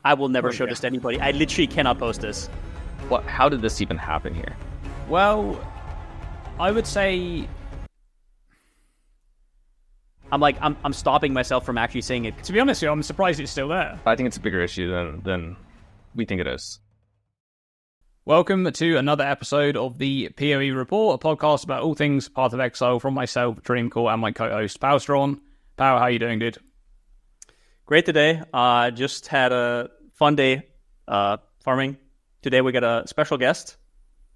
I will never show this to anybody. I literally cannot post this. What? How did this even happen here? Well, I would say I'm stopping myself from actually saying it. To be honest with you, I'm surprised it's still there. I think it's a bigger issue than we think it is. Welcome to another episode of the PoE Report, a podcast about all things Path of Exile from myself, Dreamcore, and my co-host, Powstron. Pow, how you doing, dude? Great today. Just had a fun day farming. Today we got a special guest.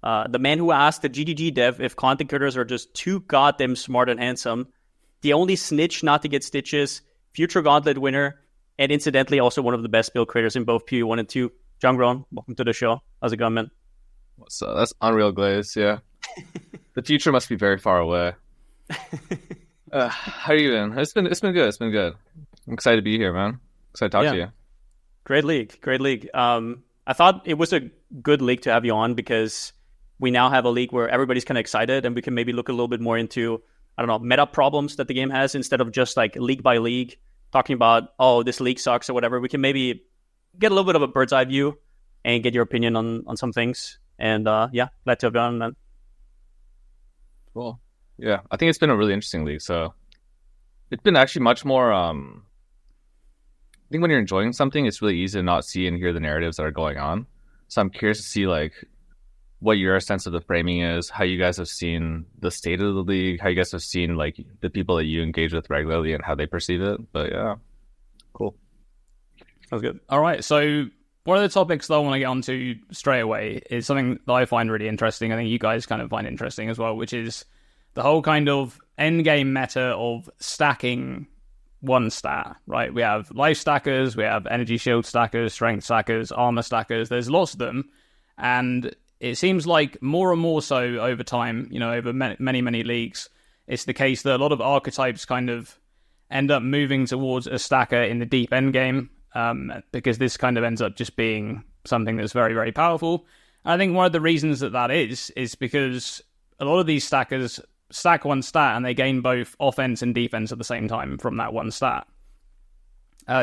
The man who asked the GGG dev if content creators are just too goddamn smart and handsome. The only snitch not to get stitches. Future Gauntlet winner. And incidentally also one of the best build creators in both PoE 1 and 2. John Groen, welcome to the show. How's it going, man? So that's Unreal Glaze, yeah. The future must be very far away. How are you doing? It's been good. It's been good. I'm excited to be here, man. Excited to talk to you. Great league. I thought it was a good league to have you on because we now have a league where everybody's kind of excited and we can maybe look a little bit more into, I don't know, meta problems that the game has instead of just like league by league talking about, oh, this league sucks or whatever. We can maybe get a little bit of a bird's eye view and get your opinion on some things. And glad to have you on, man. Cool. Yeah, I think it's been a really interesting league. So it's been actually much more. I think when you're enjoying something, it's really easy to not see and hear the narratives that are going on. So I'm curious to see like what your sense of the framing is, how you guys have seen the state of the league, how you guys have seen like the people that you engage with regularly and how they perceive it. But yeah, cool. Sounds good. All right, so one of the topics that I want to get onto straight away is something that I find really interesting. I think you guys kind of find interesting as well, which is the whole kind of endgame meta of stacking one stat, right? We have life stackers, we have energy shield stackers, strength stackers, armor stackers. There's lots of them. And it seems like more and more so over time, over many leagues, it's the case that a lot of archetypes kind of end up moving towards a stacker in the deep endgame. Because this kind of ends up just being something that's very, very powerful. And I think one of the reasons that is because a lot of these stackers stack one stat and they gain both offense and defense at the same time from that one stat.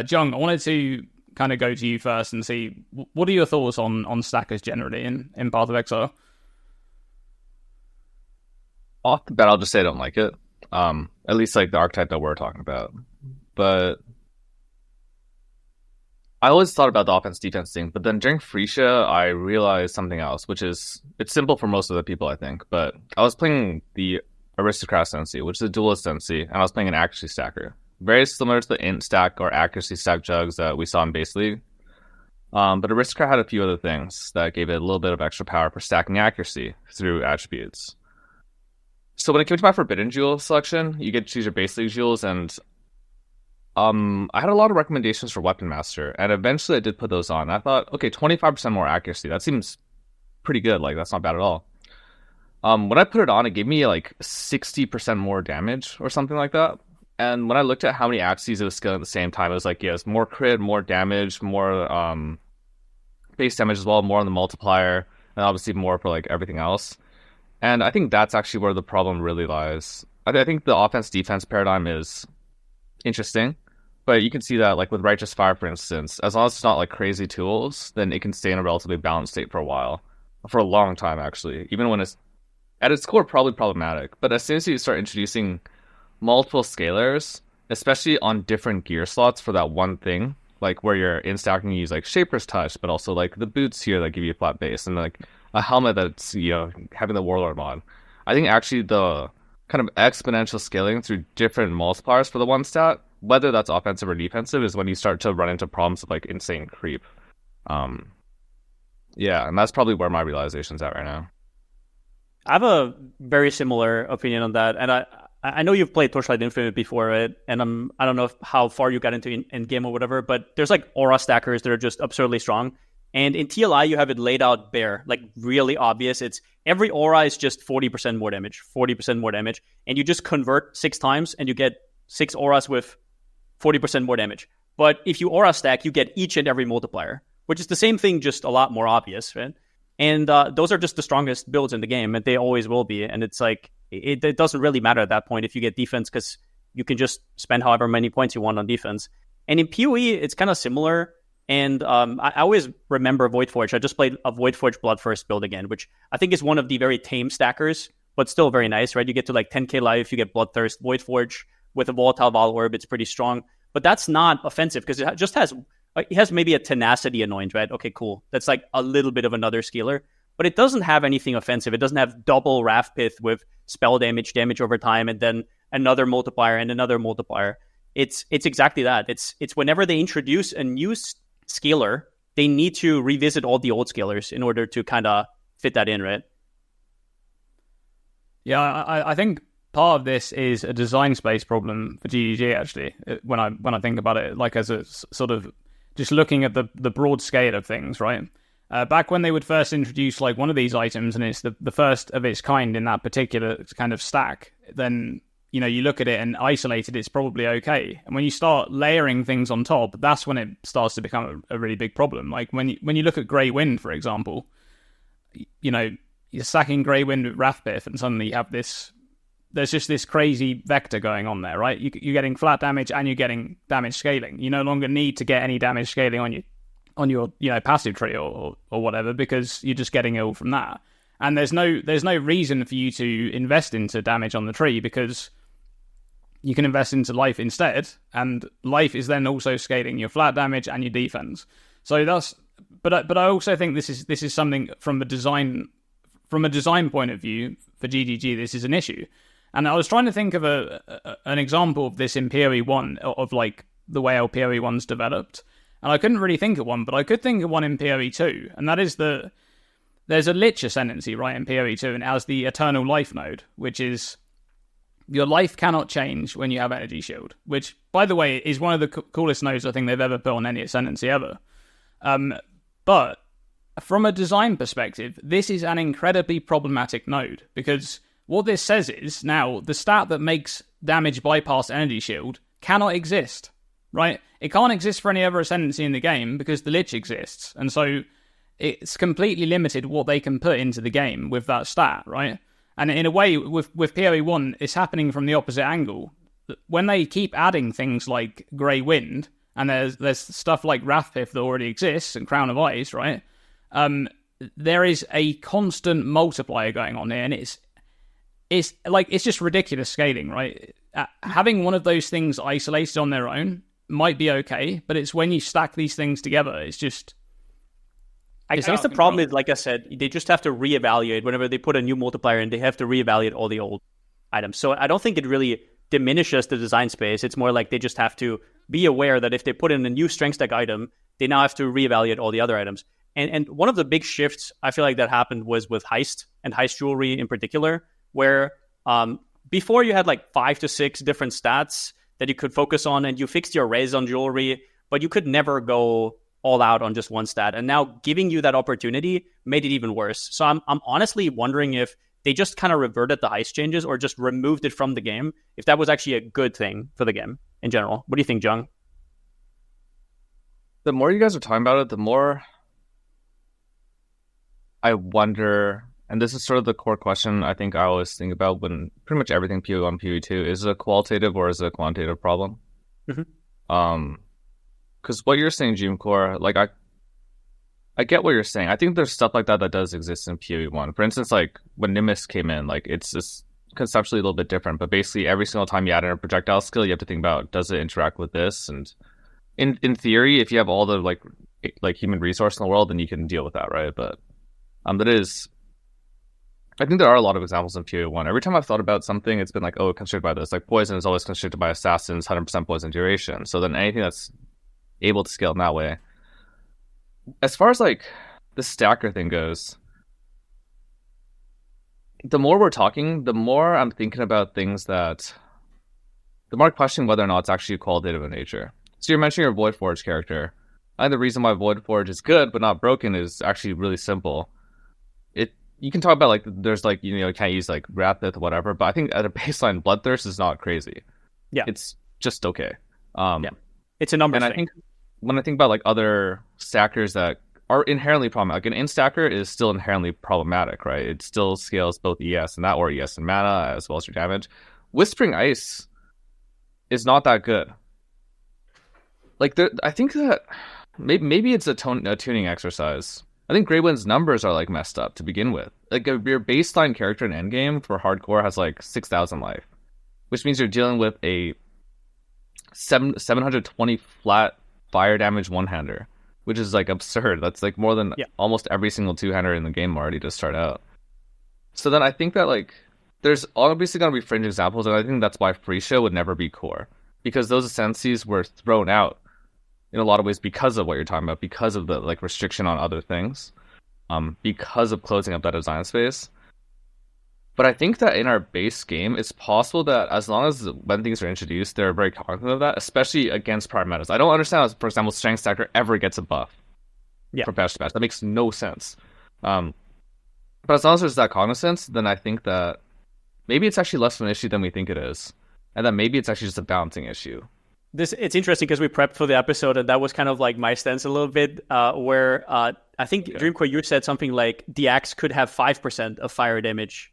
Jung, I wanted to kind of go to you first and see, what are your thoughts on stackers generally in Path of Exile? Off the bat, I'll just say I don't like it. At least like the archetype that we're talking about. But I always thought about the offense-defense thing, but then during Freesia, I realized something else, which is, it's simple for most of the people, I think, but I was playing the Aristocrat Ascendancy, which is a dual Ascendancy, and I was playing an accuracy stacker. Very similar to the int stack or accuracy stack jugs that we saw in base league. But Aristocrat had a few other things that gave it a little bit of extra power for stacking accuracy through attributes. So when it came to my Forbidden Jewel selection, you get to choose your base league jewels, and I had a lot of recommendations for Weapon Master, and eventually I did put those on. I thought, okay, 25% more accuracy. That seems pretty good. Like, that's not bad at all. When I put it on, it gave me like 60% more damage or something like that. And when I looked at how many axes it was scaling at the same time, it was like, yes, more crit, more damage, more base damage as well, more on the multiplier, and obviously more for like everything else. And I think that's actually where the problem really lies. I think the offense-defense paradigm is interesting, but you can see that like with Righteous Fire, for instance, as long as it's not like crazy tools, then it can stay in a relatively balanced state for a long time actually, even when it's at its core probably problematic. But as soon as you start introducing multiple scalars, especially on different gear slots for that one thing, like where you're in stacking, you use like Shaper's Touch, but also like the boots here that give you a flat base, and like a helmet that's having the Warlord mod, I think actually the kind of exponential scaling through different multipliers for the one stat, whether that's offensive or defensive, is when you start to run into problems of like insane creep. And that's probably where my realization's at right now. I have a very similar opinion on that, and I know you've played Torchlight Infinite before, right? And I don't know how far you got into in game or whatever, but there's like aura stackers that are just absurdly strong. And in TLI, you have it laid out bare, like really obvious. It's every aura is just 40% more damage, 40% more damage. And you just convert 6 times and you get 6 auras with 40% more damage. But if you aura stack, you get each and every multiplier, which is the same thing, just a lot more obvious, right? And those are just the strongest builds in the game, and they always will be. And it's like, it doesn't really matter at that point if you get defense, because you can just spend however many points you want on defense. And in PoE, it's kind of similar. And I always remember Voidforge. I just played a Voidforge Bloodthirst build again, which I think is one of the very tame stackers, but still very nice, right? You get to like 10k life, you get Bloodthirst, Voidforge with a volatile Vol Orb. It's pretty strong, but that's not offensive because it just has maybe a tenacity annoyance, right? Okay, cool. That's like a little bit of another scaler, but it doesn't have anything offensive. It doesn't have double Wrathpith with spell damage over time, and then another multiplier and another multiplier. It's exactly that. It's whenever they introduce a new scaler, they need to revisit all the old scalers in order to kind of fit that in, right? Yeah, I think part of this is a design space problem for GDG, actually, when I think about it, like as a sort of just looking at the broad scale of things, right? Back when they would first introduce like one of these items and it's the first of its kind in that particular kind of stack, then, you know, you look at it and isolated, it's probably okay. And when you start layering things on top, that's when it starts to become a really big problem. Like when you look at Grey Wind, for example, you know, you're stacking Grey Wind with Wrathpith and suddenly you have there's just this crazy vector going on there, right? You're getting flat damage and you're getting damage scaling. You no longer need to get any damage scaling on your you know, passive tree or whatever, because you're just getting it all from that. And there's no reason for you to invest into damage on the tree, because you can invest into life instead, and life is then also scaling your flat damage and your defense. So that's, but I also think this is something from a design point of view for GGG. This is an issue, and I was trying to think of an example of this in PoE 1 of like the way how PoE 1's developed, and I couldn't really think of one, but I could think of one in PoE 2, and that is there's a Lich Ascendancy, right, in PoE 2, and it has the Eternal Life node, which is your life cannot change when you have Energy Shield, which, by the way, is one of the coolest nodes I think they've ever put on any Ascendancy ever. But from a design perspective, this is an incredibly problematic node, because what this says is now the stat that makes damage bypass Energy Shield cannot exist, right? It can't exist for any other Ascendancy in the game because the Lich exists, and so it's completely limited what they can put into the game with that stat, right? And in a way, with PoE 1, it's happening from the opposite angle. When they keep adding things like Grey Wind, and there's stuff like Wrathpith that already exists, and Crown of Ice, right? There is a constant multiplier going on here, and it's just ridiculous scaling, right? Having one of those things isolated on their own might be okay, but it's when you stack these things together, it's just... I guess the problem is, like I said, they just have to reevaluate whenever they put a new multiplier in. They have to reevaluate all the old items. So I don't think it really diminishes the design space. It's more like they just have to be aware that if they put in a new strength stack item, they now have to reevaluate all the other items. And one of the big shifts I feel like that happened was with Heist and Heist Jewelry in particular, where before you had like 5 to 6 different stats that you could focus on, and you fixed your res on jewelry, but you could never go all out on just one stat. And now giving you that opportunity made it even worse. So I'm honestly wondering if they just kind of reverted the heist changes or just removed it from the game, if that was actually a good thing for the game in general. What do you think, Jung? The more you guys are talking about it, the more I wonder, and this is sort of the core question I think I always think about when pretty much everything PoE 1, PoE 2, is it a qualitative or is it a quantitative problem? Mm-hmm. Because what you're saying, Dreamcore, like I get what you're saying. I think there's stuff like that does exist in PoE 1. For instance, like when Nimbus came in, like it's just conceptually a little bit different. But basically, every single time you add in a projectile skill, you have to think about, does it interact with this? And in theory, if you have all the like human resource in the world, then you can deal with that, right? But that is, I think there are a lot of examples in PoE 1. Every time I've thought about something, it's been like, oh, constricted by this. Like poison is always constricted by assassins, 100% poison duration. So then anything that's able to scale in that way. As far as like the stacker thing goes, the more we're talking, the more I'm thinking about things that, the more questioning whether or not it's actually qualitative in nature. So you're mentioning your Voidforge character. I think the reason why Voidforge is good but not broken is actually really simple. You can talk about like there's like, you know, you can't use like Wrathpith or whatever, but I think at a baseline, Bloodthirst is not crazy. Yeah, it's just okay. Yeah, it's a number thing. I think when I think about like other stackers that are inherently problematic, like an in-stacker is still inherently problematic, right? It still scales both ES and that, or ES and mana, as well as your damage. Whispering Ice is not that good. Like, I think that maybe it's a tuning exercise. I think Greywind's numbers are like messed up to begin with. Like your baseline character in endgame for hardcore has like 6,000 life, which means you're dealing with a 720 flat fire damage one-hander, which is like absurd. That's like more than almost every single two-hander in the game already to start out. So then I think that like there's obviously going to be fringe examples, and I think that's why Freesia would never be core, because those Ascendancies were thrown out in a lot of ways because of what you're talking about, because of the like restriction on other things, because of closing up that design space. But I think that in our base game, it's possible that as long as when things are introduced, they're very cognizant of that, especially against prior metas. I don't understand how, for example, Strength Stacker ever gets a buff from patch to patch. That makes no sense. But as long as there's that cognizance, then I think that maybe it's actually less of an issue than we think it is, and that maybe it's actually just a balancing issue. It's interesting because we prepped for the episode, and that was kind of like my stance a little bit, where I think Dreamcore, you said something like the axe could have 5% of fire damage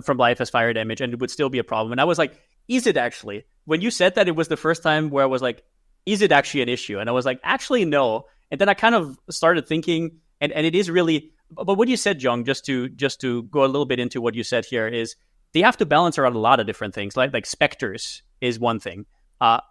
from life as fire damage, and it would still be a problem. And I was like, is it actually? When you said that, it was the first time where I was like, is it actually an issue? And I was like, actually, no. And then I kind of started thinking, and it is really, but what you said, Jung, just to go a little bit into what you said here, is they have to balance around a lot of different things. Like specters is one thing.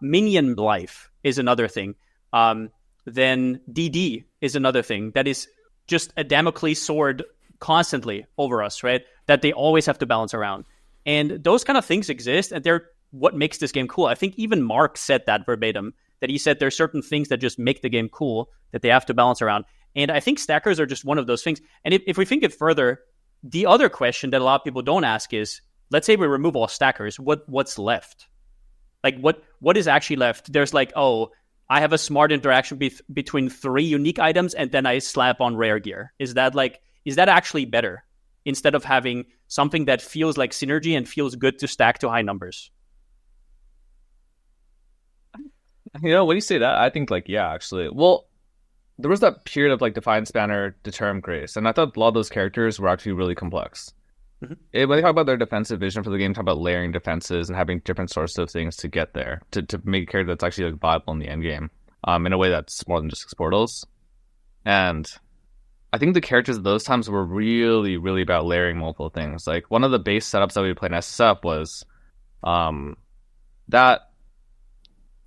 Minion life is another thing. Then DD is another thing. That is just a Damocles sword constantly over us, right? That they always have to balance around. And those kind of things exist, and they're what makes this game cool. I think even Mark said that verbatim, that he said there's certain things that just make the game cool that they have to balance around. And I think stackers are just one of those things. And if we think it further, the other question that a lot of people don't ask is, let's say we remove all stackers, what's left? Like what is actually left? There's like, oh, I have a smart interaction between 3 unique items, and then I slap on rare gear. Is that actually better instead of having something that feels like synergy and feels good to stack to high numbers? You know, when you say that, I think like, yeah, actually. Well, there was that period of like Defiance Banner, Determ Grace, and I thought a lot of those characters were actually really complex. Mm-hmm. When they talk about their defensive vision for the game, talk about layering defenses and having different sources of things to get there, to make a character that's actually like viable in the end game, in a way that's more than just portals. And I think the characters at those times were really, really about layering multiple things. Like one of the base setups that we played in SSF was that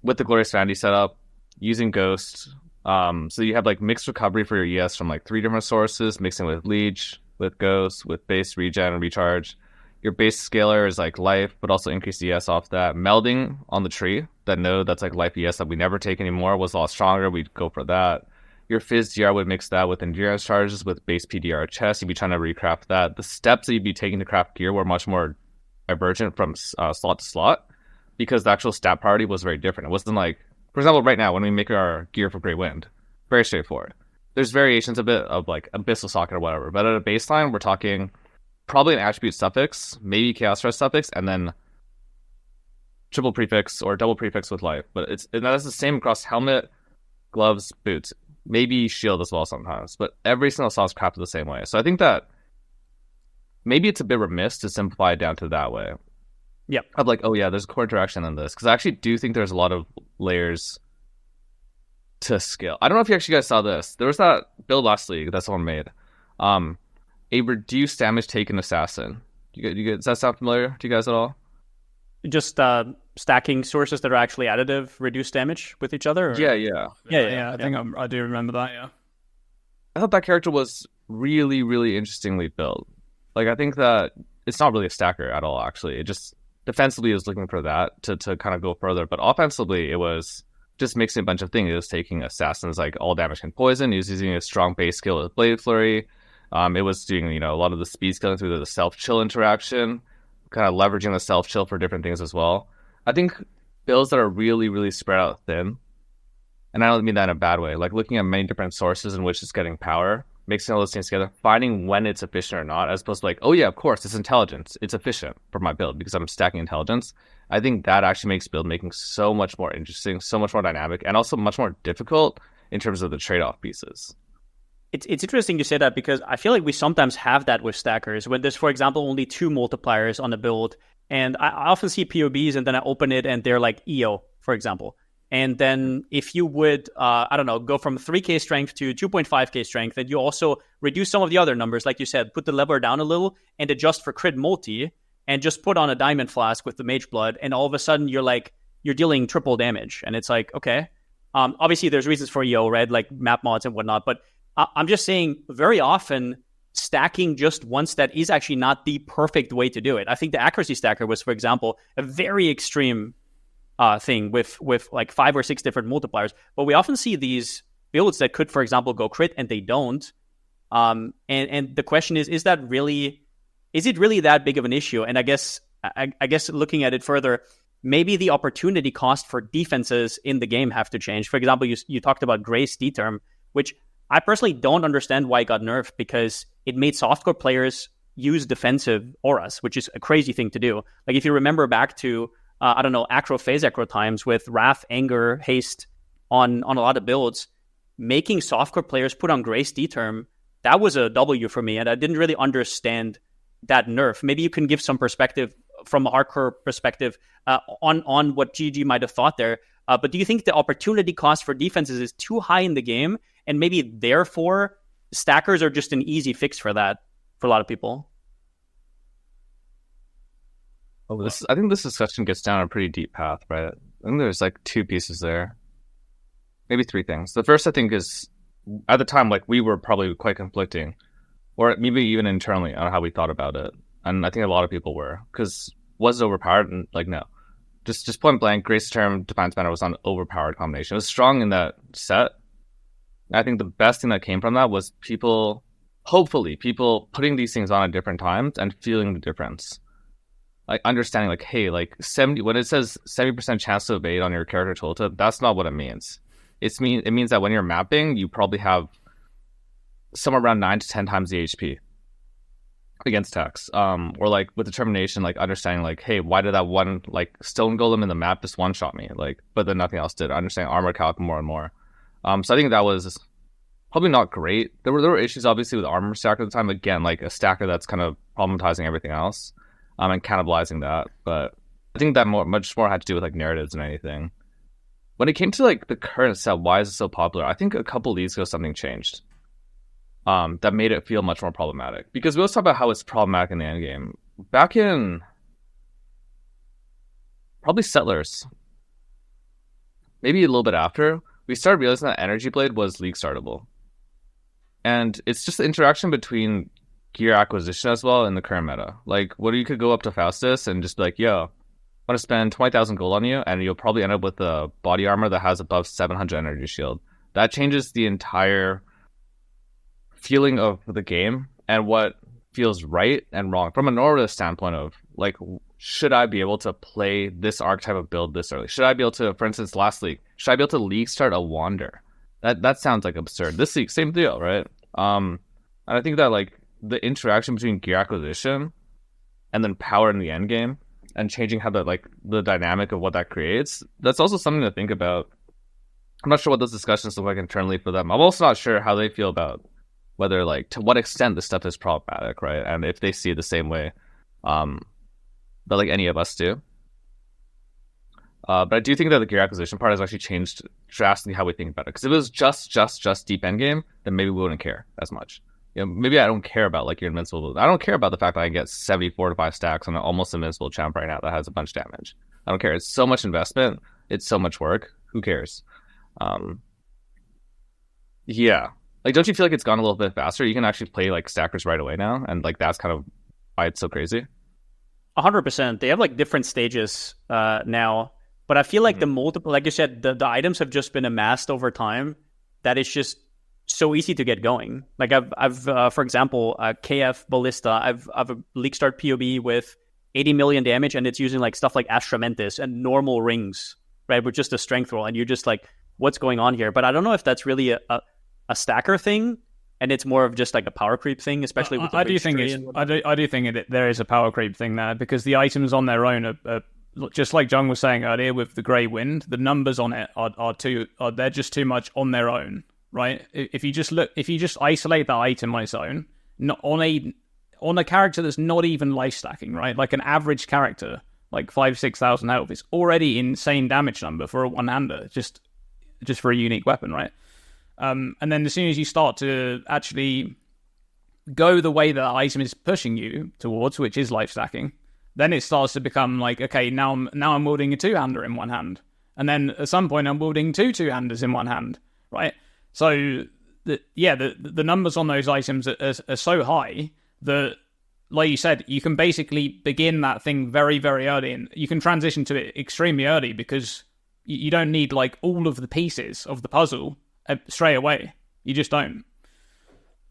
with the Glorious Vanity setup, using Ghost. So you have like mixed recovery for your ES from like 3 different sources, mixing with Leech, with Ghost, with base regen and recharge. Your base scaler is like life, but also increased ES off that. Melding on the tree, that node that's like life ES that we never take anymore, was a lot stronger. We'd go for that. Your Fizz DR would mix that with endurance charges, with base PDR chest. You'd be trying to recraft that. The steps that you'd be taking to craft gear were much more divergent from slot to slot, because the actual stat priority was very different. It wasn't like, for example, right now when we make our gear for Grey Wind, very straightforward. There's variations a bit of like Abyssal Socket or whatever, but at a baseline, we're talking probably an attribute suffix, maybe Chaos Stress suffix, and then triple prefix or double prefix with life. But that's the same across helmet, gloves, boots, maybe shield as well sometimes. But every single slot is crafted the same way. So I think that maybe it's a bit remiss to simplify it down to that way. Yep. Of like, oh yeah, there's core interaction in this, because I actually do think there's a lot of layers to skill. I don't know if you actually guys saw this. There was that build last league that someone made. A reduced damage taken assassin. Does that sound familiar to you guys at all? Just stacking sources that are actually additive, reduce damage with each other? Or? Yeah. I think I do remember that, yeah. I thought that character was really, really interestingly built. Like, I think that it's not really a stacker at all, actually. It just defensively is looking for that to kind of go further. But offensively, it was just mixing a bunch of things. It was taking assassins like all damage and poison. He was using a strong base skill with Blade Flurry. It was doing, a lot of the speed scaling through the self-chill interaction, kind of leveraging the self-chill for different things as well. I think builds that are really, really spread out thin, and I don't mean that in a bad way, like looking at many different sources in which it's getting power, mixing all those things together, finding when it's efficient or not, as opposed to like, oh yeah, of course, it's intelligence. It's efficient for my build because I'm stacking intelligence. I think that actually makes build making so much more interesting, so much more dynamic, and also much more difficult in terms of the trade-off pieces. It's interesting you say that, because I feel like we sometimes have that with stackers when there's, for example, only 2 multipliers on a build. And I often see POBs and then I open it and they're like EO, for example. And then if you would, I don't know, go from 3k strength to 2.5k strength, and you also reduce some of the other numbers, like you said, put the lever down a little and adjust for crit multi, and just put on a diamond flask with the mage blood, and all of a sudden you're dealing triple damage. And it's like, okay. Obviously there's reasons for EO, right? Like map mods and whatnot, but I'm just saying very often stacking just one stat is actually not the perfect way to do it. I think the accuracy stacker was, for example, a very extreme thing with like 5 or 6 different multipliers. But we often see these builds that could, for example, go crit and they don't. And the question is it really that big of an issue? And I guess looking at it further, maybe the opportunity cost for defenses in the game have to change. For example, you talked about Grace D-Term, which I personally don't understand why it got nerfed, because it made softcore players use defensive auras, which is a crazy thing to do. Like if you remember back to, I don't know, acro phase acro times with Wrath, Anger, Haste on a lot of builds, making softcore players put on Grace D-Term, that was a W for me, and I didn't really understand that nerf. Maybe you can give some perspective from a hardcore perspective on what GG might have thought there. But do you think the opportunity cost for defenses is too high in the game, and maybe therefore stackers are just an easy fix for that for a lot of people? Oh, I think this discussion gets down a pretty deep path, right? I think there's like 2 pieces there, maybe 3 things. The first, I think, is at the time, like we were probably quite conflicting, or maybe even internally on how we thought about it. And I think a lot of people were, because was it overpowered? And like, no, just point blank, Grace Term Defiance Banner was not an overpowered combination. It was strong in that set. I think the best thing that came from that was hopefully people putting these things on at different times and feeling the difference. Like understanding, like, hey, like 70, when it says 70% chance to evade on your character tooltip, that's not what it means. It means that when you're mapping, you probably have somewhere around 9 to 10 times the HP against attacks. Or like with determination, like understanding, like, hey, why did that one like stone golem in the map just one shot me? Like, but then nothing else did. Understanding armor calc more and more. So I think that was probably not great. There were issues obviously with armor stacker at the time. Again, like a stacker that's kind of problematizing everything else, and cannibalizing that. But I think that much more had to do with like narratives than anything. When it came to like the current set, why is it so popular? I think a couple leagues ago something changed that made it feel much more problematic. Because we always talk about how it's problematic in the end game. Back in probably Settlers, maybe a little bit after, we started realizing that Energy Blade was league startable. And it's just the interaction between gear acquisition as well in the current meta. Like, what you could go up to Faustus and just be like, yo, I want to spend 20,000 gold on you, and you'll probably end up with a body armor that has above 700 energy shield. That changes the entire feeling of the game and what feels right and wrong from a normative standpoint of, like, should I be able to play this archetype of build this early? Should I be able to, for instance, last league, should I be able to league start a Wander? That sounds like absurd. This league, same deal, right? And I think that, like, the interaction between gear acquisition and then power in the end game and changing how the dynamic of what that creates, that's also something to think about. I'm not sure what those discussions look like internally for them. I'm also not sure how they feel about whether, like, to what extent this stuff is problematic, right? And if they see it the same way that like any of us do. But I do think that the gear acquisition part has actually changed drastically how we think about it. Because if it was just deep end game, then maybe we wouldn't care as much. You know, maybe I don't care about like your invincible. I don't care about the fact that I can get 74 to 5 stacks on an almost invincible champ right now that has a bunch of damage. I don't care. It's so much investment. It's so much work. Who cares? Yeah. Like, don't you feel like it's gone a little bit faster? You can actually play like stackers right away now, and like that's kind of why it's so crazy. 100%. They have like different stages now, but I feel like the multiple, like you said, the items have just been amassed over time that it's just so easy to get going. Like I've for example, KF Ballista, I've a league start PoB with 80 million damage, and it's using like stuff like Astramentis and normal rings, right? With just a strength roll, and you're just like, what's going on here? But I don't know if that's really a stacker thing, and it's more of just like a power creep thing, especially with the I do think there is a power creep thing there, because the items on their own are just like Jung was saying earlier with the Grey Wind, the numbers on it they're just too much on their own, right? If you just isolate that item on its own, not on a character that's not even life stacking, right? Like an average character like 5,000-6,000 health. It's already insane damage number for a one-hander, just for a unique weapon, right? And then as soon as you start to actually go the way that the item is pushing you towards, which is life stacking, then it starts to become like, okay, now I'm wielding a two-hander in one hand, and then at some point I'm wielding two-handers in one hand, right? So the numbers on those items are so high that, like you said, you can basically begin that thing very, very early, and you can transition to it extremely early because you don't need like all of the pieces of the puzzle straight away. You just don't.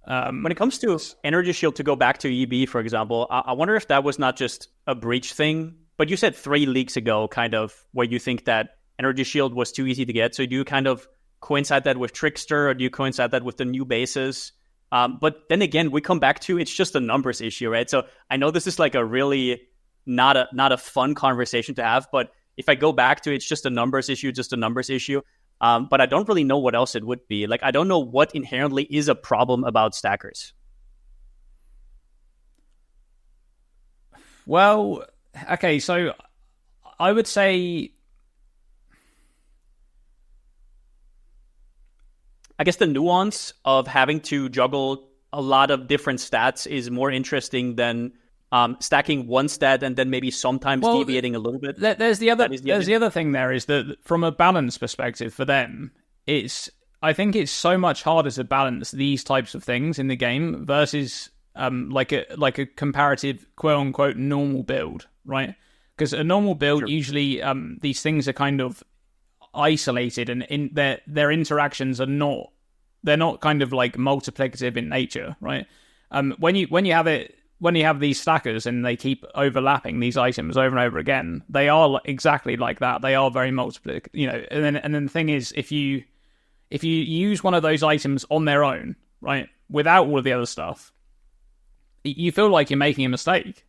When it comes to energy shield, to go back to EB, for example, I wonder if that was not just a breach thing, but you said 3 leagues ago, kind of, where you think that energy shield was too easy to get. So do you kind of coincide that with Trickster, or do you coincide that with the new bases? But then again, we come back to, it's just a numbers issue, right? So I know this is like a really not a fun conversation to have, but if I go back to, it's just a numbers issue. But I don't really know what else it would be. Like, I don't know what inherently is a problem about stackers. Well, okay, so I would say, I guess the nuance of having to juggle a lot of different stats is more interesting than stacking one stat and then maybe sometimes deviating a little bit. There's the other thing there is that from a balance perspective for them, I think it's so much harder to balance these types of things in the game versus like a comparative quote unquote normal build, right? Because a normal build, usually these things are kind of isolated, and in their interactions are not kind of like multiplicative in nature, right? When you have these stackers and they keep overlapping these items over and over again, they are exactly like that. They are very multiplicative, And then the thing is, if you use one of those items on their own, right, without all of the other stuff, you feel like you're making a mistake.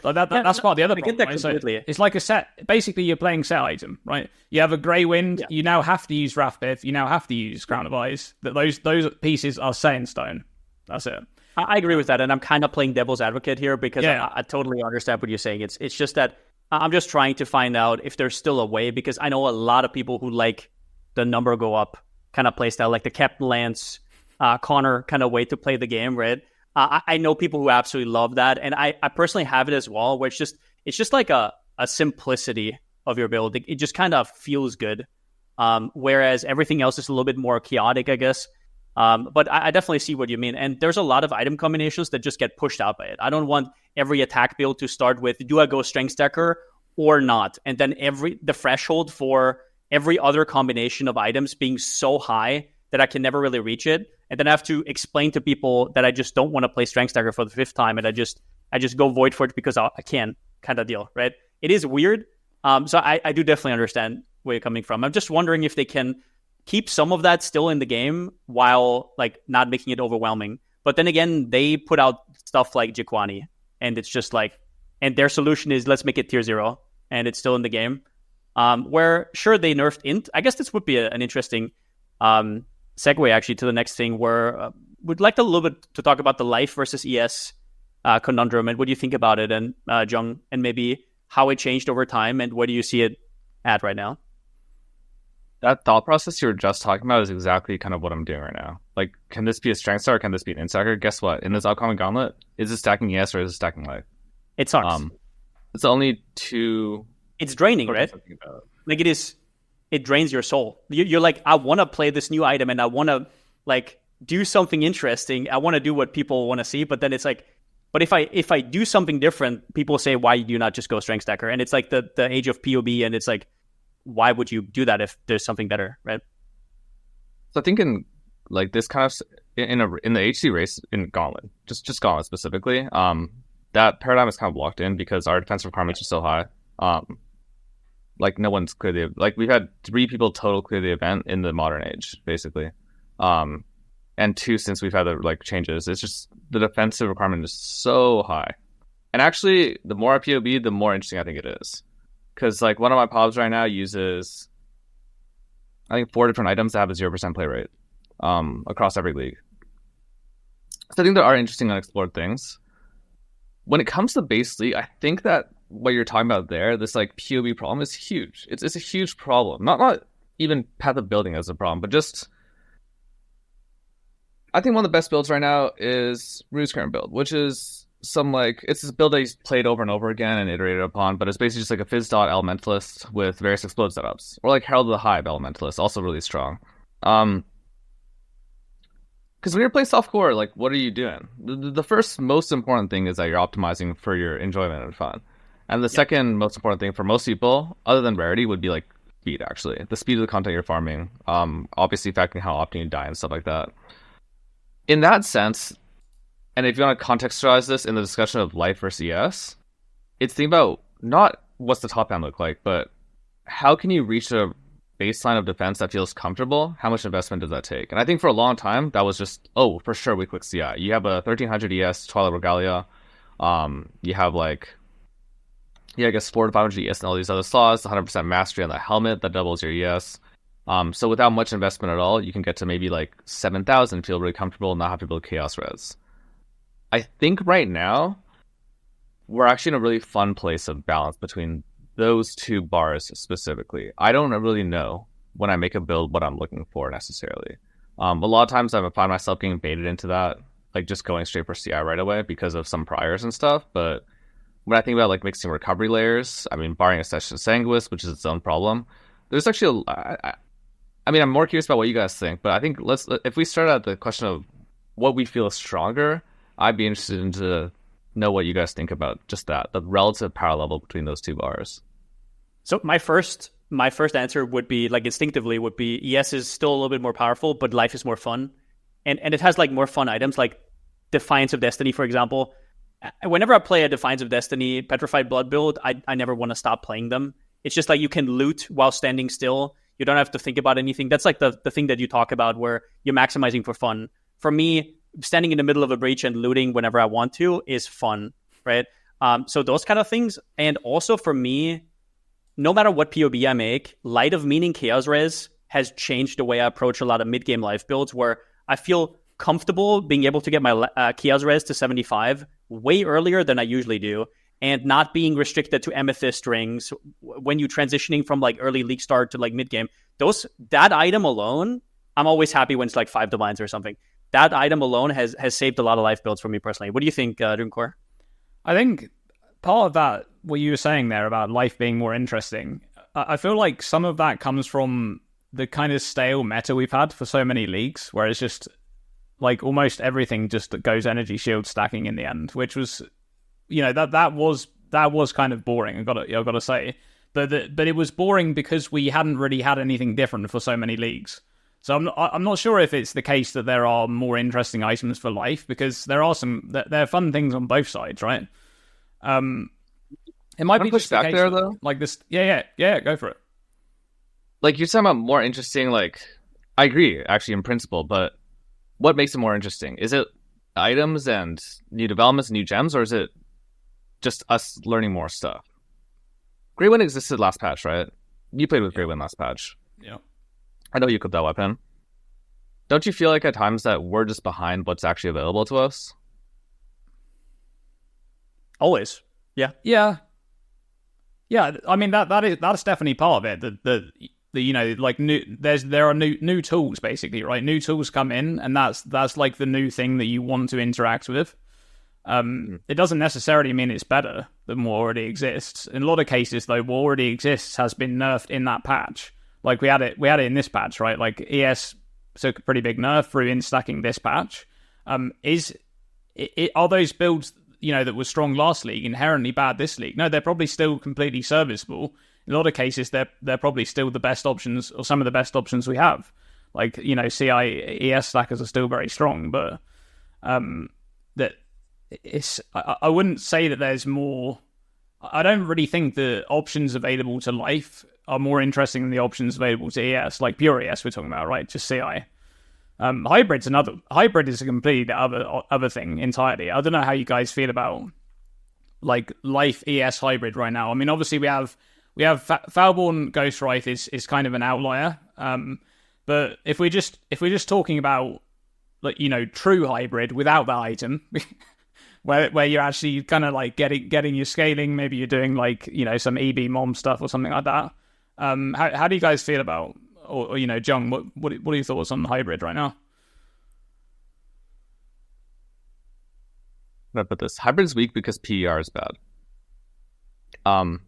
Like that's part of the other problem. Right? So it's like a set. Basically, you're playing set item, right? You have a Grey Wind. Yeah. You now have to use Wrathpith. You now have to use Crown of Ice. Those pieces are set in stone. That's it. I agree with that, and I'm kind of playing devil's advocate here because I totally understand what you're saying. It's just that I'm just trying to find out if there's still a way, because I know a lot of people who like the number go up kind of play style, like the Captain Lance, Connor kind of way to play the game, right? I know people who absolutely love that, and I personally have it as well, where it's just like a simplicity of your build. It just kind of feels good, whereas everything else is a little bit more chaotic, I guess. But I definitely see what you mean. And there's a lot of item combinations that just get pushed out by it. I don't want every attack build to start with, do I go Strength Stacker or not? And then the threshold for every other combination of items being so high that I can never really reach it. And then I have to explain to people that I just don't want to play Strength Stacker for the 5th time. And I just go Void for it because I can, kind of deal, right? It is weird. So I do definitely understand where you're coming from. I'm just wondering if they can keep some of that still in the game while like not making it overwhelming. But then again, they put out stuff like Jikwani, and it's just like, and their solution is let's make it tier 0, and it's still in the game. Where sure they nerfed int. I guess this would be an interesting segue actually to the next thing, where we'd like a little bit to talk about the life versus ES conundrum, and what do you think about it, and Jung, and maybe how it changed over time, and where do you see it at right now? That thought process you were just talking about is exactly kind of what I'm doing right now. Like, can this be a strength star? Can this be an instacker? Guess what? In this upcoming gauntlet, is it stacking ES or is it stacking life? It sucks. It's only 2. It's draining, right? Like it drains your soul. You're like, I want to play this new item and I want to like do something interesting. I want to do what people want to see, but then it's like, but if I do something different, people say, why do you not just go strength stacker? And it's like the age of PoB, and it's like, why would you do that if there's something better, right? So I think in like this kind of in the HC race in Gauntlet, just Gauntlet specifically, that paradigm is kind of locked in because our defensive requirements are so high. Like no one's cleared like we've had 3 people total clear the event in the modern age, basically, and 2 since we've had the like changes. It's just the defensive requirement is so high, and actually the more I PoB, the more interesting I think it is. Because like one of my PoBs right now uses, I think 4 different items that have a 0% play rate across every league. So I think there are interesting unexplored things. When it comes to base league, I think that what you're talking about there, this like PoB problem is huge. It's a huge problem. Not even Path of Building as a problem, but just I think one of the best builds right now is Rue's current build, which is it's this build that he's played over and over again and iterated upon, but it's basically just like a Fizz Dot Elementalist with various explode setups. Or like Herald of the Hive Elementalist, also really strong. Because when you're playing softcore, like, what are you doing? The first most important thing is that you're optimizing for your enjoyment and fun. And the second most important thing for most people, other than rarity, would be like speed, actually. The speed of the content you're farming. Obviously factoring how often you die and stuff like that. In that sense, and if you want to contextualize this in the discussion of life versus ES, it's thinking about not what's the top down look like, but how can you reach a baseline of defense that feels comfortable? How much investment does that take? And I think for a long time, that was just, for sure, we click CI. You have a 1300 ES, Twilight Regalia. You have I guess 400 to 500 ES and all these other slots, 100% mastery on the helmet that doubles your ES. So without much investment at all, you can get to maybe like 7,000, feel really comfortable, and not have to build Chaos Res. I think right now, we're actually in a really fun place of balance between those two bars specifically. I don't really know when I make a build what I'm looking for necessarily. A lot of times I find myself getting baited into that, like just going straight for CI right away because of some priors and stuff. But when I think about like mixing recovery layers, I mean, barring Accession Sanguis, which is its own problem, there's actually I'm more curious about what you guys think, but I think if we start at the question of what we feel is stronger, I'd be interested in to know what you guys think about just that, the relative power level between those two bars. So my first answer would be, like, instinctively would be, ES is still a little bit more powerful, but life is more fun. And it has like more fun items, like Defiance of Destiny, for example. Whenever I play a Defiance of Destiny Petrified Blood build, I never want to stop playing them. It's just like you can loot while standing still. You don't have to think about anything. That's like the thing that you talk about where you're maximizing for fun. For me, standing in the middle of a breach and looting whenever I want to is fun, right? So those kind of things. And also for me, no matter what PoB I make, Light of Meaning Chaos Res has changed the way I approach a lot of mid-game life builds, where I feel comfortable being able to get my Chaos Res to 75 way earlier than I usually do, and not being restricted to Amethyst rings when you're transitioning from like early league start to like mid-game. That item alone, I'm always happy when it's like 5 divines or something. That item alone has saved a lot of life builds for me personally. What do you think, Dreamcore? I think part of that, what you were saying there about life being more interesting, I feel like some of that comes from the kind of stale meta we've had for so many leagues, where it's just like almost everything just goes energy shield stacking in the end, which was, that was kind of boring. I've got to say, but it was boring because we hadn't really had anything different for so many leagues. So I'm not sure if it's the case that there are more interesting items for life, because there are fun things on both sides, right? It might be push just back the case there that, though. Like this, yeah, go for it. Like you're talking about more interesting. Like I agree, actually, in principle, but what makes it more interesting? Is it items and new developments, new gems, or is it just us learning more stuff? Greywind existed last patch, right? You played with Greywind last patch. Yeah. I know you clipped that weapon. Don't you feel like at times that we're just behind what's actually available to us? Always. Yeah. I mean that's definitely part of it. There are new tools basically, right? New tools come in, and that's like the new thing that you want to interact with. It doesn't necessarily mean it's better than what already exists. In a lot of cases, though, what already exists has been nerfed in that patch. Like we had it in this patch, right? Like ES took a pretty big nerf through in stacking this patch. Are those builds that were strong last league inherently bad this league? No, they're probably still completely serviceable. In a lot of cases, they're probably still the best options, or some of the best options we have. Like CI ES stackers are still very strong, but that it's I wouldn't say that there's more. I don't really think the options available to life are more interesting than the options available to ES, like pure ES we're talking about, right? Just CI. Hybrid is a completely other thing entirely. I don't know how you guys feel about like life ES hybrid right now. I mean, obviously we have Foulborn Ghost Wraith is kind of an outlier. But if we're just talking about like true hybrid without that item, where you're actually kind of like getting your scaling. Maybe you're doing like, you know, some EB mom stuff or something like that. How do you guys feel about, or you know, Jung, what are your thoughts on hybrid right now? I'm gonna put this. Hybrid's weak because PER is bad.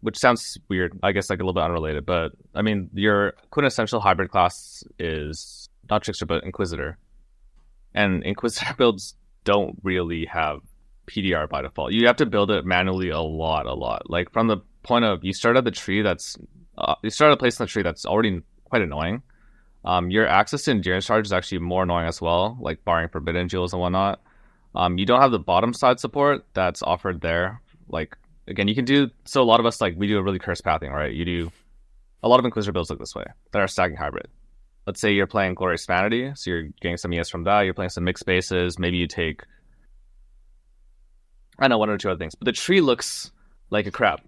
Which sounds weird, I guess, like a little bit unrelated, but I mean, your quintessential hybrid class is not Trickster, but Inquisitor. And Inquisitor builds don't really have PDR by default. You have to build it manually a lot. Like from the point of, you start at the tree you start at a place in the tree that's already quite annoying. Your access to endurance charge is actually more annoying as well, like barring forbidden jewels and whatnot. You don't have the bottom side support that's offered there. Like, again, you can do, so a lot of us, like, we do a really cursed pathing, right? You do, a lot of Inquisitor builds look this way, that are stacking hybrid. Let's say you're playing Glorious Vanity, so you're getting some ES from that, you're playing some mixed spaces, maybe you take, I know, one or two other things, but the tree looks like a crab.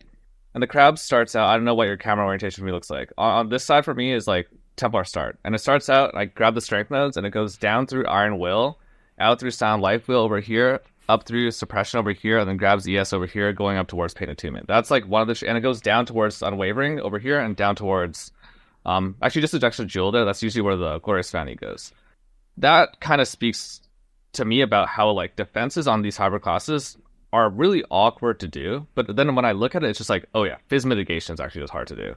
And the crab starts out, I don't know what your camera orientation for me looks like. On this side for me is like Templar start. And it starts out, I grab the strength nodes, and it goes down through Iron Will, out through Sound Life Wheel over here, up through Suppression over here, and then grabs ES over here, going up towards Pain Attunement. That's like one of the... and it goes down towards Unwavering over here, and down towards... actually, just a extra jewel there. That's usually where the Glorious Vanity goes. That kind of speaks to me about how, like, defenses on these hybrid classes are really awkward to do. But then when I look at it, it's just like, oh yeah, Fizz mitigation is actually just hard to do.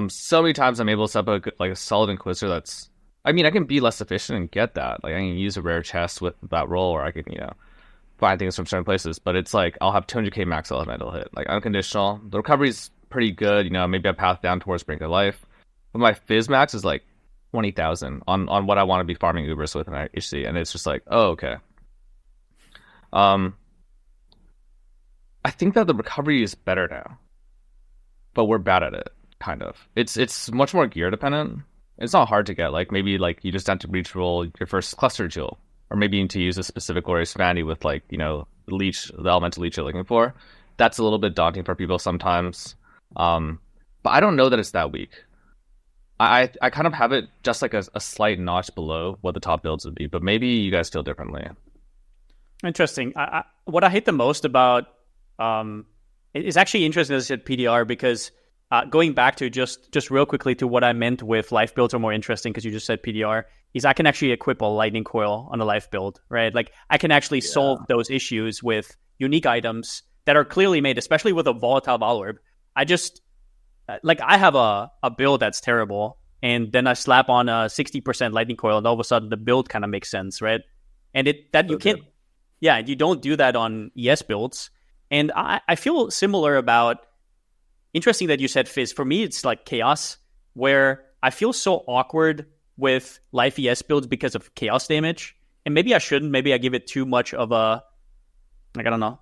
So many times I'm able to set up a solid Inquisitor that's... I mean, I can be less efficient and get that. Like, I can use a rare chest with that roll, or I can, you know, find things from certain places. But it's like, I'll have 200k max elemental hit. Like, unconditional. The recovery's pretty good. You know, maybe I path down towards Brink of Life. But my Fizz max is like 20,000 on what I want to be farming Ubers with in HC. And it's just like, oh, okay. I think that the recovery is better now. But we're bad at it, kind of. It's much more gear dependent. It's not hard to get. Like, maybe like you just have to reach roll your first cluster jewel, or maybe you need to use a specific Glorious Vanity with, like, you know, the elemental leech you're looking for. That's a little bit daunting for people sometimes. But I don't know that it's that weak. I kind of have it just like a slight notch below what the top builds would be, but maybe you guys feel differently. Interesting. What I hate the most about it's actually interesting as you said PDR, because going back to just real quickly to what I meant with life builds are more interesting, because you just said PDR, is I can actually equip a lightning coil on a life build, right? Like, I can actually solve those issues with unique items that are clearly made, especially with a volatile Valorb. I just, like, I have a build that's terrible, and then I slap on a 60% lightning coil, and all of a sudden the build kind of makes sense, right? And you can't, you don't do that on ES builds. And I feel similar about, interesting that you said Fizz. For me, it's like Chaos, where I feel so awkward with life ES builds because of Chaos damage. And maybe I shouldn't. Maybe I give it too much of a, like, I don't know,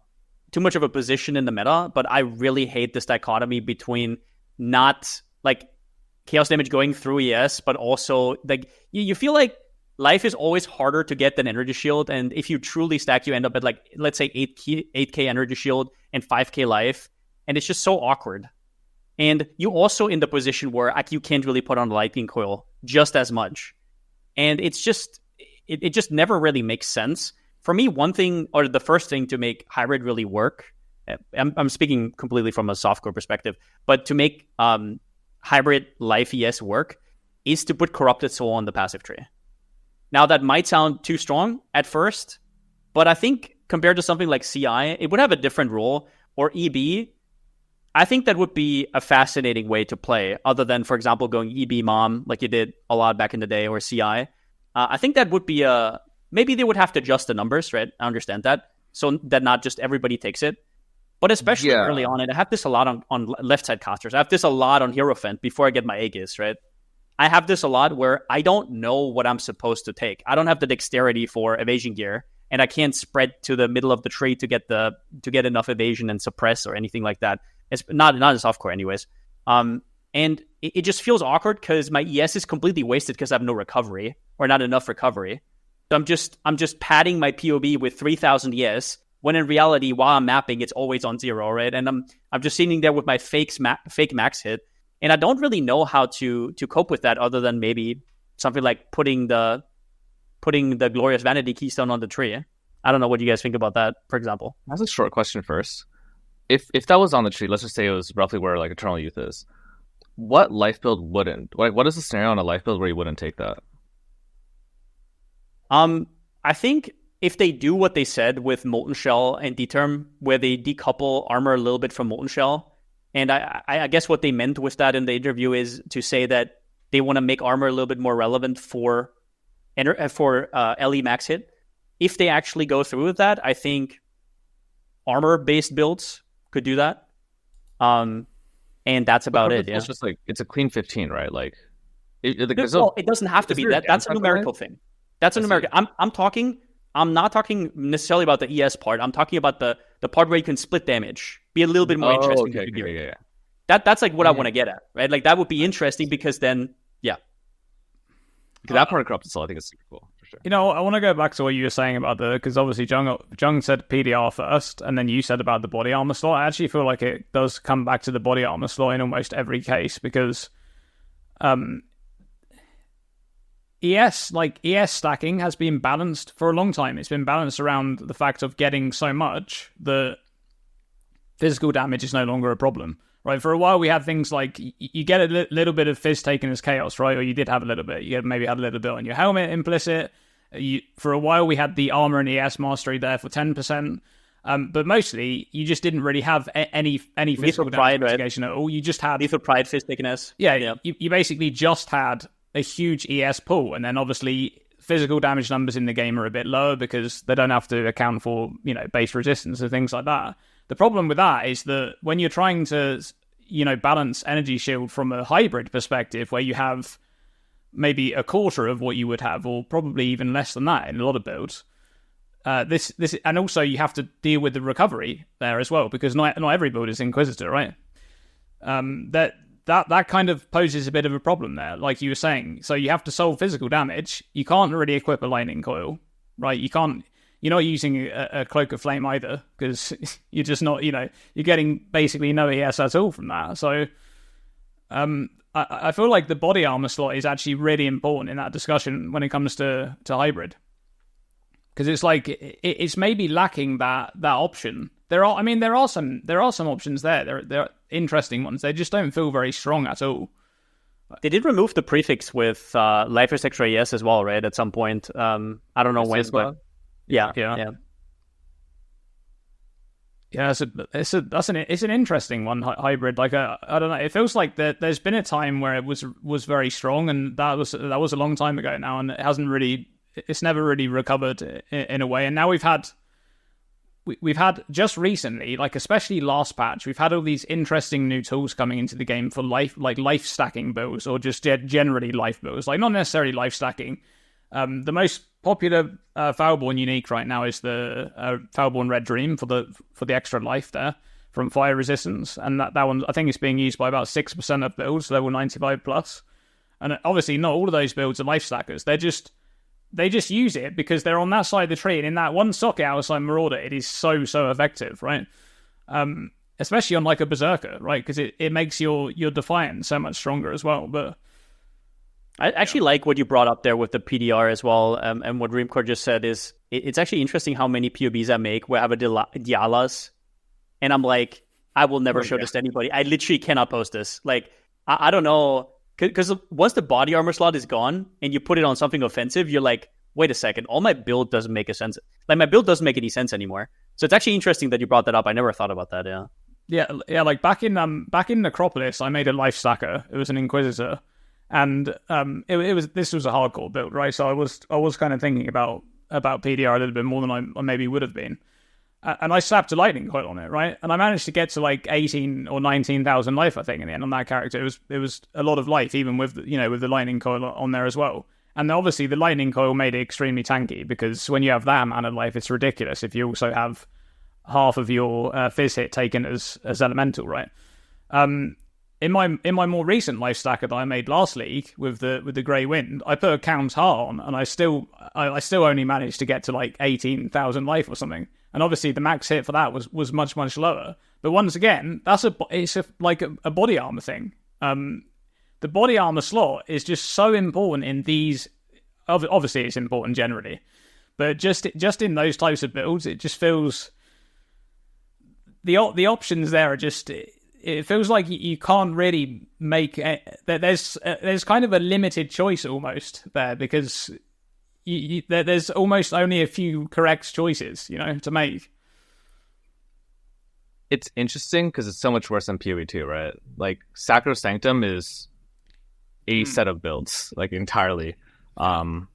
too much of a position in the meta. But I really hate this dichotomy between not, like, Chaos damage going through ES, but also, like, you feel like life is always harder to get than Energy Shield. And if you truly stack, you end up at, like, let's say 8k Energy Shield and 5k life. And it's just so awkward. And you also in the position where, like, you can't really put on a lightning coil just as much. And it's just, it just never really makes sense. For me, one thing, or the first thing to make hybrid really work, I'm speaking completely from a softcore perspective, but to make hybrid life ES work is to put Corrupted Soul on the passive tree. Now, that might sound too strong at first, but I think compared to something like CI, it would have a different role, or EB. I think that would be a fascinating way to play, other than, for example, going EB Mom, like you did a lot back in the day, or CI. I think that would be maybe they would have to adjust the numbers, right? I understand that, so that not just everybody takes it. But especially early on, and I have this a lot on left side casters. I have this a lot on Hierophant before I get my Aegis, right? I have this a lot where I don't know what I'm supposed to take. I don't have the dexterity for evasion gear, and I can't spread to the middle of the tree to get enough evasion and suppress or anything like that. It's not in softcore anyways. And it just feels awkward because my ES is completely wasted because I have no recovery, or not enough recovery. So I'm just padding my PoB with 3,000 ES, when in reality, while I'm mapping, it's always on 0, right? And I'm just sitting there with my fake max hit, and I don't really know how to cope with that, other than maybe something like putting the Glorious Vanity keystone on the tree. I don't know what you guys think about that, for example. That's a short question first. If that was on the tree, let's just say it was roughly where like Eternal Youth is. What life build wouldn't? Like, what is the scenario on a life build where you wouldn't take that? I think if they do what they said with Molten Shell and D-Term, where they decouple Armour a little bit from Molten Shell, and I guess what they meant with that in the interview is to say that they want to make Armour a little bit more relevant for LE max hit. If they actually go through with that, I think Armour-based builds could do that. And that's about it. Yeah. It's just like it's a clean 15, right? Like, it doesn't have to be that. That's a numerical thing. That's a numerical. I'm not talking necessarily about the ES part. I'm talking about the part where you can split damage. Be a little bit more interesting. Okay, yeah. That's like what I want to get at, right? Like that would be interesting because then, yeah. That part of corrupted soul, I think is super cool for sure. You know, I want to go back to what you were saying about because obviously Jung said PDR first, and then you said about the body armor slot. I actually feel like it does come back to the body armor slot in almost every case because, ES stacking has been balanced for a long time. It's been balanced around the fact of getting so much that physical damage is no longer a problem, right? For a while, we had things like you get a little bit of Fizz taken as chaos, right? Or you did have a little bit. You maybe had a little bit on your helmet implicit. For a while, we had the armor and ES mastery there for 10%. But mostly, you just didn't really have any physical damage mitigation at all. You just had Lethal Pride, Fizz taken as. Yeah. You basically just had a huge ES pool, and then obviously physical damage numbers in the game are a bit lower because they don't have to account for, base resistance and things like that. The problem with that is that when you're trying to, balance energy shield from a hybrid perspective, where you have maybe a quarter of what you would have, or probably even less than that in a lot of builds, this and also you have to deal with the recovery there as well, because not every build is Inquisitor, right? That kind of poses a bit of a problem there, like you were saying. So you have to solve physical damage. You can't really equip a lightning coil, right? You're not using a cloak of flame either, because you're just not, you're getting basically no ES at all from that. So I feel like the body armor slot is actually really important in that discussion when it comes to hybrid, because it's like it's maybe lacking that option. There are some options there. There are interesting ones. They just don't feel very strong at all. They did remove the prefix with Life is Extra ES as well, right? At some point, I don't know when, but yeah. It's an interesting one, hybrid. Like I don't know. It feels like there's been a time where it was very strong, and that was a long time ago now, and it's never really recovered in a way. And now we've had just recently, like especially last patch, we've had all these interesting new tools coming into the game for life stacking builds, or just generally life builds, like not necessarily life stacking. The most popular Foulborn unique right now is the Foulborn Red Dream for the extra life there from fire resistance, and that one I think is being used by about 6% of builds level 95 plus. And obviously, not all of those builds are life stackers. They just use it because they're on that side of the tree, and in that one socket outside Marauder, it is so effective, right? Especially on like a Berserker, right? Because it makes your Defiant so much stronger as well. But I actually like what you brought up there with the PDR as well, and what Dreamcore just said is it's actually interesting how many POBs I make where I have a Dialas, and I'm like, I will never show this to anybody. I literally cannot post this. Like, I don't know. Because once the body armor slot is gone and you put it on something offensive, you're like, wait a second, all my build doesn't make a sense. Like, my build doesn't make any sense anymore. So it's actually interesting that you brought that up. I never thought about that. Yeah. Like back in Necropolis, I made a life stacker. It was an Inquisitor, and this was a hardcore build, right? So I was kind of thinking about PDR a little bit more than I maybe would have been. And I slapped a lightning coil on it, right? And I managed to get to like 18 or 19,000 life, I think, in the end on that character. It was a lot of life, even with the lightning coil on there as well. And obviously, the lightning coil made it extremely tanky, because when you have that amount of life, it's ridiculous if you also have half of your fizz hit taken as elemental, right? In my more recent life stacker that I made last league with the Grey Wind, I put a Count Har on, and I still only managed to get to like 18,000 life or something. And obviously the max hit for that was much lower. But once again, it's a body armor thing. The body armor slot is just so important in these. Obviously, it's important generally, But just in those types of builds, it just feels the options there are just. It feels like you can't really make. There's kind of a limited choice almost there, because there's almost only a few correct choices, to make. It's interesting because it's so much worse than PoE 2, right? Like, Sacrosanctum is a set of builds, like, entirely. And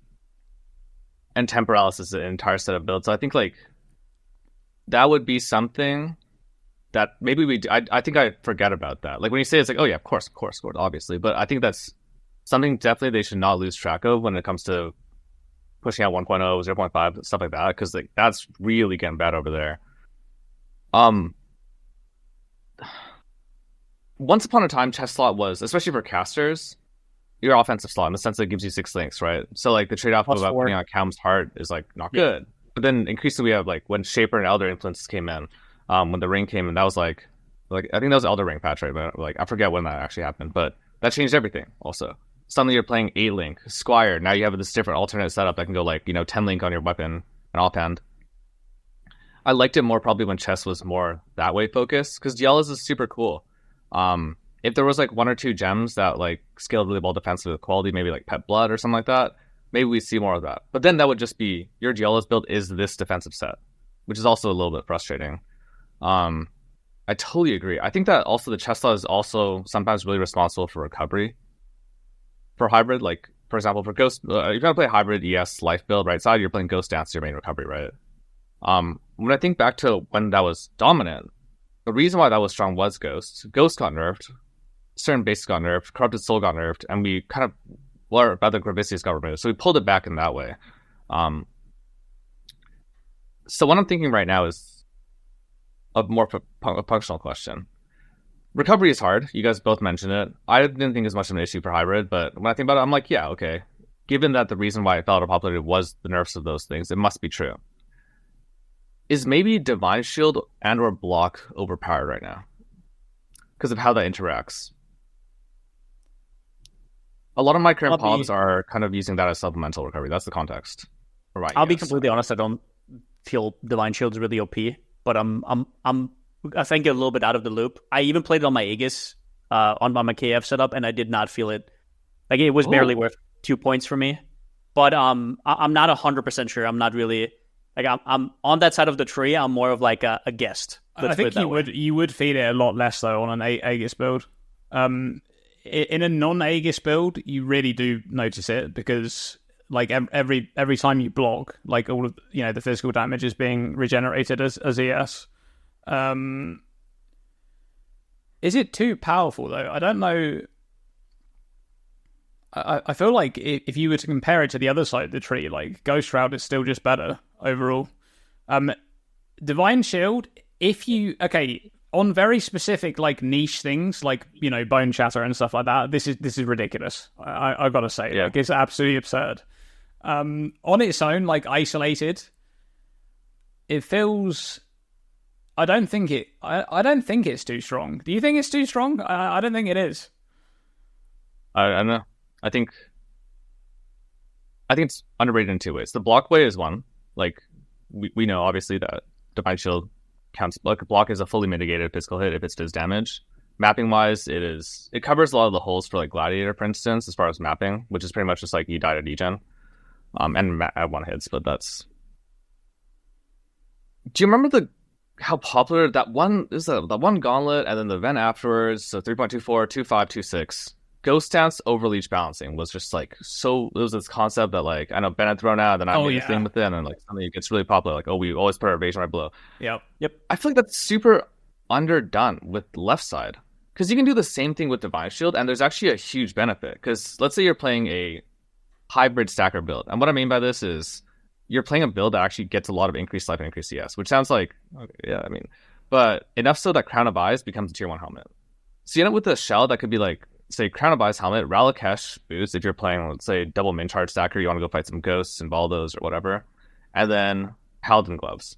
Temporalis is an entire set of builds. So I think, like, that would be something that maybe I think I forget about that. Like, when you say it's like, oh yeah, of course, obviously. But I think that's something definitely they should not lose track of when it comes to pushing out 1.0, 0.5, stuff like that, because like that's really getting bad over there. Once upon a time, chess slot was, especially for casters, your offensive slot in the sense that it gives you 6 links, right? So like the trade-off about putting on Cam's Heart is like not good. But then increasingly we have like when Shaper and Elder influences came in, when the ring came in, that was like I think that was Elder Ring patch, right? But like I forget when that actually happened, but that changed everything also. Suddenly you're playing 8 link, Squire, now you have this different alternate setup that can go like, 10 link on your weapon and offhand. I liked it more probably when chess was more that way focused, because Dialis is super cool. If there was like 1 or 2 gems that like scaled really well defensive with quality, maybe like Pet Blood or something like that, maybe we see more of that. But then that would just be your Dialis build is this defensive set, which is also a little bit frustrating. I totally agree. I think that also the chess slot is also sometimes really responsible for recovery for hybrid. Like, for example, for Ghost, if you're gonna play hybrid ES life build right side, you're playing Ghost Dance your main recovery, right? When I think back to when that was dominant, the reason why that was strong was Ghost. Ghost got nerfed, certain bases got nerfed, Corrupted Soul got nerfed, and we kind of, or rather Gravicius got removed, so we pulled it back in that way. So what I'm thinking right now is a more functional question. Recovery is hard. You guys both mentioned it. I didn't think it was much of an issue for hybrid, but when I think about it, I'm like, yeah, okay. Given that the reason why it fell out of popularity was the nerfs of those things, it must be true. Is maybe Divine Shield and or block overpowered right now because of how that interacts? A lot of my current PoBs are kind of using that as supplemental recovery. That's the context. Right. I'll be completely honest. I don't feel Divine Shield's really OP, but I think a little bit out of the loop. I even played it on my Aegis, on my KF setup, and I did not feel it. Like, it was barely worth 2 points for me. But I'm not 100% sure. I'm not really like I'm on that side of the tree. I'm more of like a guest. I think you would feel it a lot less though on an Aegis build. In a non-Aegis build, you really do notice it, because like every time you block, like all of the physical damage is being regenerated as ES. Is it too powerful though? I don't know. I feel like if you were to compare it to the other side of the tree, like Ghost Shroud is still just better overall. Divine Shield, on very specific like niche things like Bone Shatter and stuff like that, this is ridiculous. I gotta say, like, it's absolutely absurd. On its own, like isolated, it feels. I don't think it's too strong. Do you think it's too strong? I don't think it is. I don't know. I think it's underrated in 2 ways. The block way is one. Like, we know obviously that Divine Shield counts. Like, block is a fully mitigated physical hit if it does damage. Mapping wise, it covers a lot of the holes for like Gladiator, for instance, as far as mapping, which is pretty much just like you died at degen, and at 1 hits. But that's. Do you remember how popular that one is? The one gauntlet, and then the event afterwards. So 3.24, 2.5, 2.6. Ghost Dance Overleach balancing was just like so. It was this concept that like I know Bennett thrown out, then I made a thing with it, and then like suddenly it gets really popular. Like, we always put our evasion right below. Yep. I feel like that's super underdone with left side, because you can do the same thing with Divine Shield, and there's actually a huge benefit. Because let's say you're playing a hybrid stacker build, and what I mean by this is you're playing a build that actually gets a lot of increased life and increased CS, which sounds like but enough so that Crown of Eyes becomes a tier 1 helmet. So you end up with a shell that could be like, say, Crown of Eyes helmet, Ralakesh boost if you're playing, let's say, double min charge stacker, you want to go fight some ghosts and Baldos or whatever, and then Paladin gloves.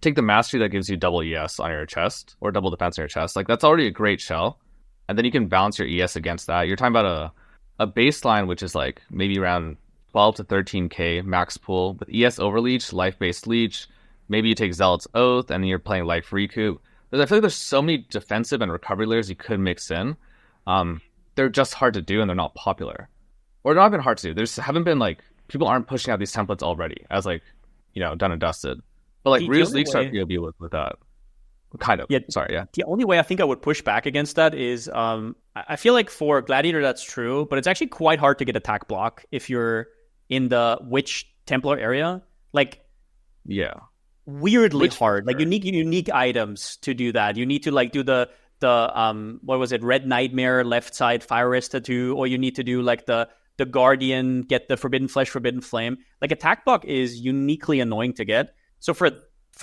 Take the mastery that gives you double ES on your chest or double defense on your chest. Like, that's already a great shell, and then you can balance your ES against that. You're talking about a baseline which is like maybe around 12 to 13k max pool with ES Overleech, life-based leech. Maybe you take Zealot's Oath, and then you're playing life recoup. I feel like there's so many defensive and recovery layers you could mix in. They're just hard to do, and they're not popular. Or not even hard to do. There's haven't been like people aren't pushing out these templates already as like done and dusted. But like Rio's League start PoB with that. Kind of. Yeah. Sorry, yeah. The only way I think I would push back against that is I feel like for Gladiator that's true, but it's actually quite hard to get attack block if you're in the Witch Templar area. Like, yeah, weirdly hard. Like you need unique items to do that. You need to like do the what was it, Red Nightmare left side Fire Wrist tattoo, or you need to do like the Guardian, get the Forbidden Flesh, Forbidden Flame. Like attack block is uniquely annoying to get. So for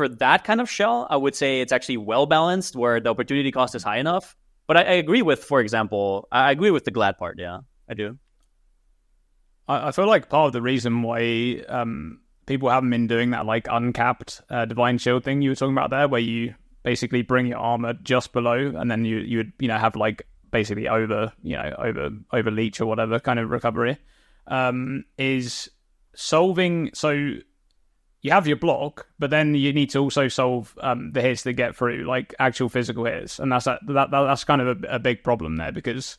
that kind of shell, I would say it's actually well balanced where the opportunity cost is high enough. But I agree with, for example, I agree with the Glad part. Yeah, I do. I feel like part of the reason why people haven't been doing that like uncapped Divine Shield thing you were talking about there, where you basically bring your armor just below, and then you would have like basically over leech or whatever kind of recovery, is solving. So you have your block, but then you need to also solve the hits that get through, like actual physical hits, and that's kind of a big problem there, because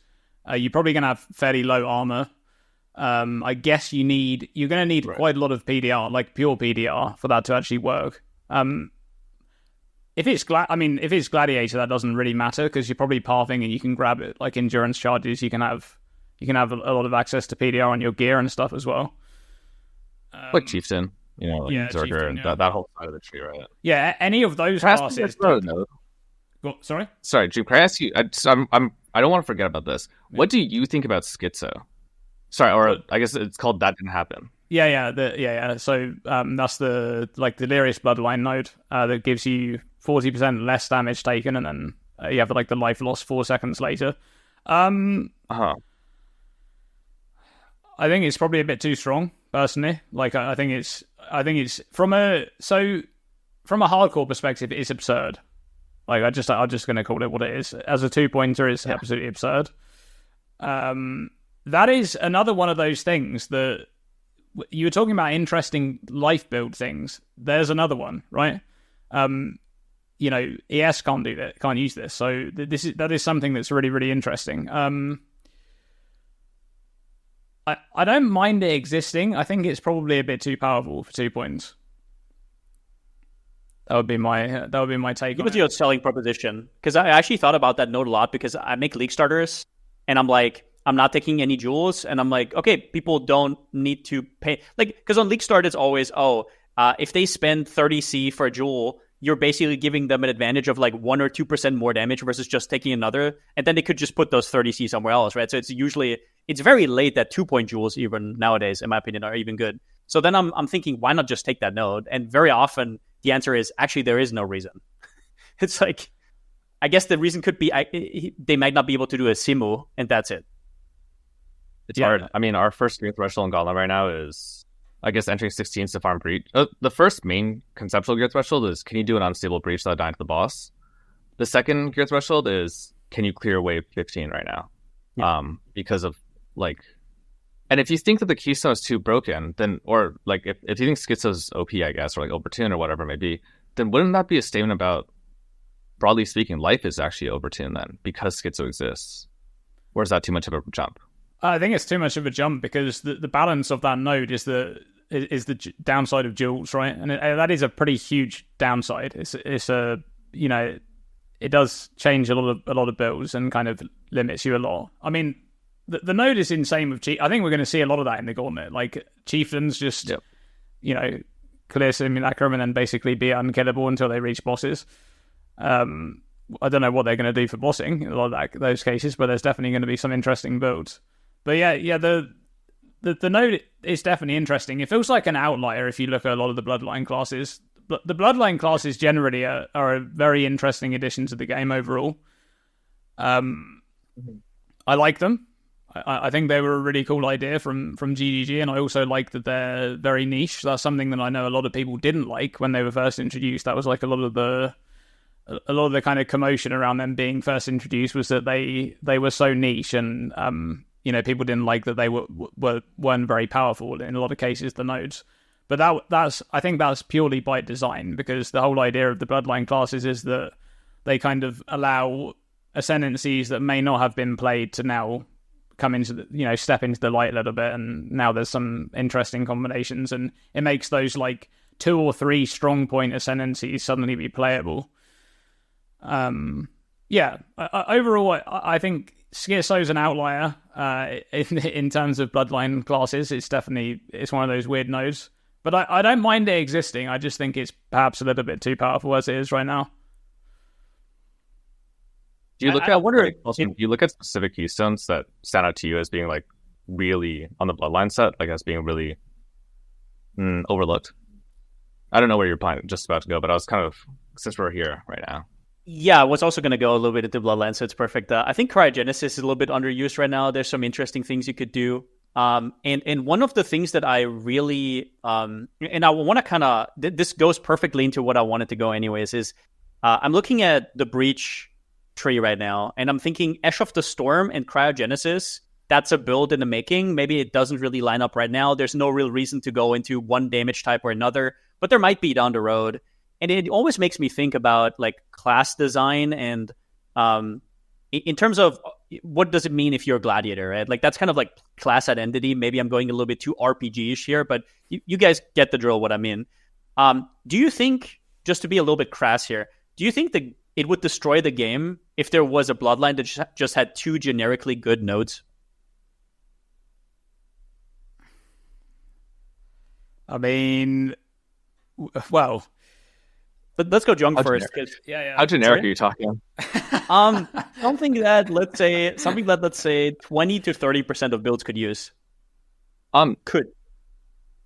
you're probably going to have fairly low armor. I guess you're going to need quite a lot of PDR, like pure PDR, for that to actually work. If it's Gladiator, that doesn't really matter, because you're probably pathing and you can grab it like endurance charges. You can have a lot of access to PDR on your gear and stuff as well. Like Chieftain. Like Zerker, Chieftain, that whole side of the tree, right? Yeah, any of those classes. Sorry, Dream. Can I ask you? I don't want to forget about this. Yeah. What do you think about Schizo? Sorry, or I guess it's called That Didn't Happen. Yeah. So that's the Delirious Bloodline node that gives you 40% less damage taken, and then you have like the life loss 4 seconds later. I think it's probably a bit too strong, personally. Like I think it's from a hardcore perspective, it's absurd. Like I'm just going to call it what it is. As a 2-pointer, it's absolutely absurd. That is another one of those things that you were talking about, interesting life build things. There's another one, right? ES can't do that, can't use this. So that is something that's really, really interesting. I don't mind it existing. I think it's probably a bit too powerful for 2 points. That would be my take. Give us your selling proposition, because I actually thought about that node a lot, because I make League starters, and I'm like, I'm not taking any jewels, and I'm like, okay, people don't need to pay, like, because on League Start it's always if they spend 30C for a jewel, you're basically giving them an advantage of like 1 or 2% more damage versus just taking another, and then they could just put those 30C somewhere else, right? So it's very late that 2-point jewels even nowadays, in my opinion, are even good. So then I'm thinking, why not just take that node? And very often the answer is actually there is no reason. It's like, I guess the reason could be they might not be able to do a Simu, and that's it. It's hard. I mean, our first gear threshold in Gauntlet right now is, I guess, entering 16s to farm breach. The first main conceptual gear threshold is, can you do an unstable breach without dying to the boss? The second gear threshold is, can you clear wave 15 right now? Yeah. Because of like, and if you think that the Keystone is too broken, then, or like if you think Schizo's OP, I guess, or like overtuned or whatever it may be, then wouldn't that be a statement about, broadly speaking, life is actually overtuned then because Schizo exists? Or is that too much of a jump? I think it's too much of a jump, because the balance of that node is the downside of jewels, right? And that is a pretty huge downside. It's a it does change a lot of builds and kind of limits you a lot. I mean, the node is insane with I think we're going to see a lot of that in the Gauntlet. Like Chieftains just clear Simulacrum and then basically be unkillable until they reach bosses. I don't know what they're going to do for bossing in a lot of those cases, but there's definitely going to be some interesting builds. But the node is definitely interesting. It feels like an outlier if you look at a lot of the Bloodline classes. But the Bloodline classes generally are a very interesting addition to the game overall. I like them. I think they were a really cool idea from GGG, and I also like that they're very niche. That's something that I know a lot of people didn't like when they were first introduced. That was like a lot of the kind of commotion around them being first introduced, was that they were so niche, and people didn't like that they weren't very powerful in a lot of cases, the nodes. But I think that's purely by design, because the whole idea of the Bloodline classes is that they kind of allow ascendancies that may not have been played to now come into the, step into the light a little bit, and now there's some interesting combinations, and it makes those like 2 or 3 strong point ascendancies suddenly be playable. Overall, I think Schizo's an outlier in terms of Bloodline classes. It's one of those weird nodes, but I don't mind it existing. I just think it's perhaps a little bit too powerful as it is right now. Do you look do you look at specific keystones that stand out to you as being like really on the Bloodline set, like as being really overlooked? I don't know where you're just about to go, but I was kind of, since we're here right now. Yeah, I was also going to go a little bit into Bloodline, so it's perfect. I think Cryogenesis is a little bit underused right now. There's some interesting things you could do. And one of the things that I really, and I want to kind of, this goes perfectly into what I wanted to go anyways, is I'm looking at the Breach tree right now, and I'm thinking Ash of the Storm and Cryogenesis, that's a build in the making. Maybe it doesn't really line up right now. There's no real reason to go into one damage type or another, but there might be down the road. And it always makes me think about like class design and in terms of what does it mean if you're a gladiator, right? Like that's kind of like class identity. Maybe I'm going a little bit too RPG-ish here, but you guys get the drill what I mean. Do you think, just to be a little bit crass here, do you think that it would destroy the game if there was a Bloodline that just had 2 generically good nodes? I mean, well... But let's go junk first. How generic are you talking? Something that let's say 20 to 30% of builds could use. Could.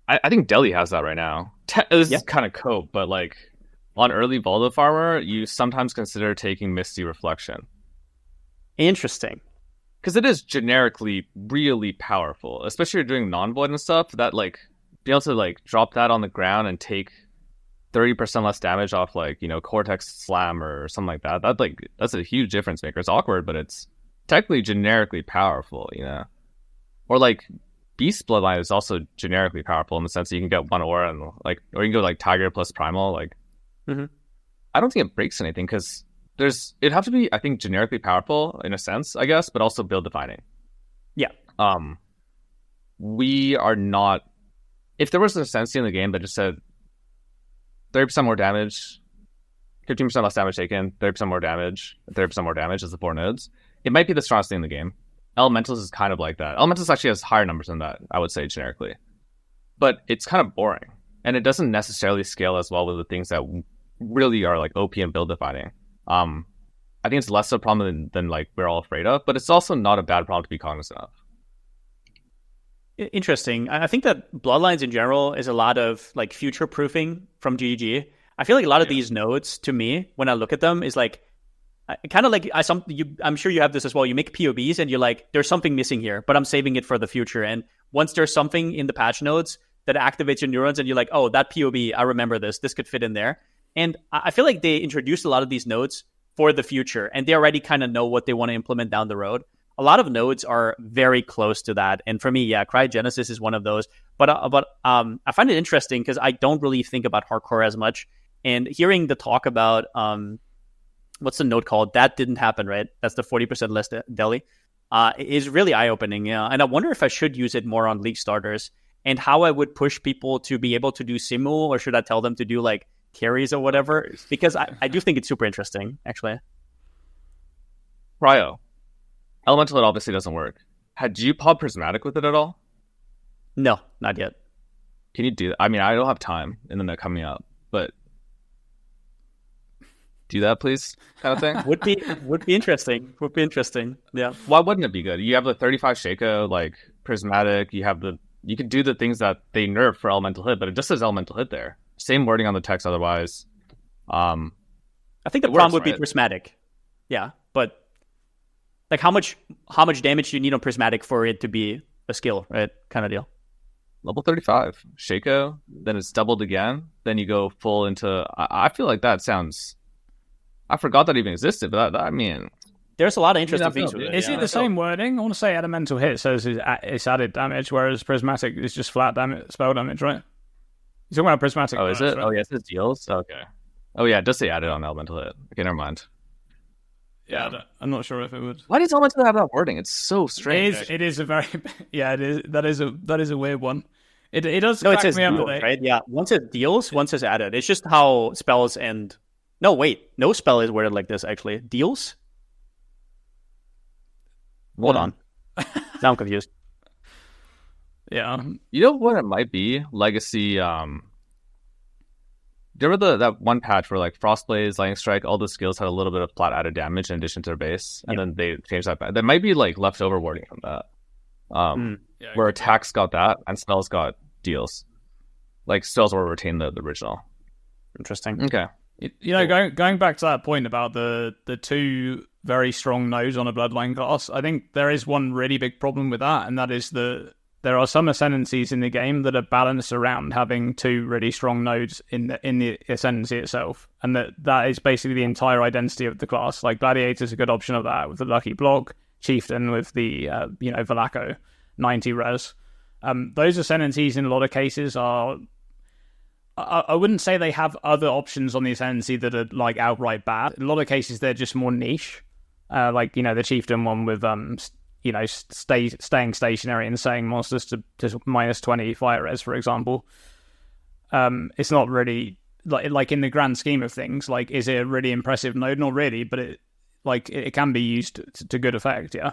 I think Delhi has that right now. This is kind of cope, but like on early Voldo Farmer, you sometimes consider taking Misty Reflection. Interesting. Because it is generically really powerful, especially if you're doing non-void and stuff. That like be able to like drop that on the ground and take 30% less damage off like, Cortex Slam or something like that. That's a huge difference maker. It's awkward, but it's technically generically powerful, Or like Beast Bloodline is also generically powerful in the sense that you can get 1 aura and like, or you can go like Tiger plus Primal. Like, I don't think it breaks anything because it'd have to be, I think, generically powerful in a sense, I guess, but also build defining. Yeah. We are not. If there was an Ascendancy in the game that just said 30% more damage, 15% less damage taken, 30% more damage, 30% more damage as the 4 nodes, it might be the strongest thing in the game. Elementals is kind of like that. Elementals actually has higher numbers than that, I would say, generically. But it's kind of boring. And it doesn't necessarily scale as well with the things that really are like OP and build defining. I think it's less of a problem than like we're all afraid of, but it's also not a bad problem to be cognizant of. Interesting. I think that Bloodlines in general is a lot of like future proofing from GG. I feel like a lot of these nodes, to me, when I look at them, is like kind of like I'm sure you have this as well. You make POBs and you're like, there's something missing here, but I'm saving it for the future. And once there's something in the patch nodes that activates your neurons, and you're like, oh, that POB, I remember this. This could fit in there. And I feel like they introduced a lot of these nodes for the future, and they already kind of know what they want to implement down the road. A lot of nodes are very close to that. And for me, Cryogenesis is one of those. But I find it interesting because I don't really think about hardcore as much. And hearing the talk about, what's the node called? That didn't happen, right? That's the 40% less Delhi. Is really eye-opening, yeah. And I wonder if I should use it more on League starters and how I would push people to be able to do Simu, or should I tell them to do like carries or whatever? Because I do think it's super interesting, actually. Cryo. Elemental it obviously doesn't work. Had you PoB Prismatic with it at all? No, not yet. Can you do that? I mean, I don't have time in the net coming up, but do that, please, kind of thing. would be interesting. Would be interesting. Yeah. Why wouldn't it be good? You have the 35 Shaco, like Prismatic. You could do the things that they nerf for Elemental Hit, but it just says Elemental Hit there. Same wording on the text otherwise. I think the problem would be Prismatic. Yeah, but like how much damage do you need on Prismatic for it to be a skill, right? Kind of deal. Level 35 Shaco, then it's doubled again. Then you go full into. I feel like that sounds. I forgot that even existed, but I mean, there's a lot of interesting things with it. Is it the same wording? I want to say elemental hit says it's added damage, whereas prismatic is just flat damage, spell damage, right? You're talking about prismatic. Oh, is it? Right? Oh, yeah, it says deals. Okay. Oh, yeah, it does say added on elemental hit. Okay, never mind. Yeah, I'm not sure if it would. Why does elemental have that wording? It's so strange. It is a very it is. That is a weird one. It does. No, it says me up deals, today. right? Yeah, once it deals, once it's added. It's just how spells and no, wait, no spell is worded like this. Actually, deals. Hold on. Now I'm confused. Yeah. You know what it might be? Legacy, there were that one patch where like Frostblaze, Lightning Strike, all the skills had a little bit of flat added damage in addition to their base, and then they changed that back. There might be like leftover wording from that. Where attacks got that and spells got deals. Like spells will retain the original. Interesting. Okay. Going back to that point about the two very strong nodes on a Bloodline class, I think there is one really big problem with that, and that is there are some ascendancies in the game that are balanced around having two really strong nodes in the ascendancy itself, and that is basically the entire identity of the class. Like Gladiator is a good option of that with the Lucky Block, Chieftain with the Valaco 90 res. Those ascendancies in a lot of cases are. I wouldn't say they have other options on the ascendancy that are like outright bad. In a lot of cases, they're just more niche. Like the Chieftain one with staying stationary and saying monsters to minus 20 fire res, for example. It's not really like in the grand scheme of things. Like, is it a really impressive node? Not really, but it can be used to good effect. Yeah,